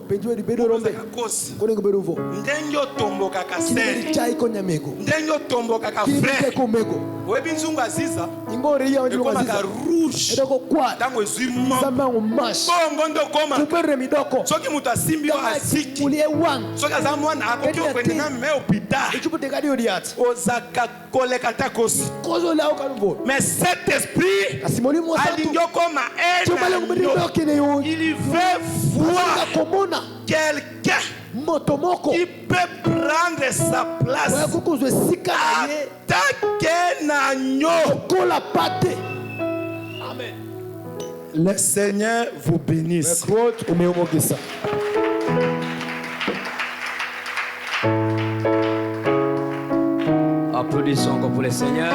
Ndenyo tombo kaka seri. Ndenyo tombo kaka frère. Webi nzungu aziza. Ekoma ka rouge. Tango ezimo. Bongo ndo koma. Soki mutu asimbi wa aziki. Soki aza mwana akoki okwende na me hôpital. Ozaka koleka takosi. Mais cet esprit alingi okoma un. Il veut voir quelqu'un qui peut prendre sa place en tant qu'un agneau. Amen. Le Seigneur vous bénisse. Applaudissons encore pour le Seigneur.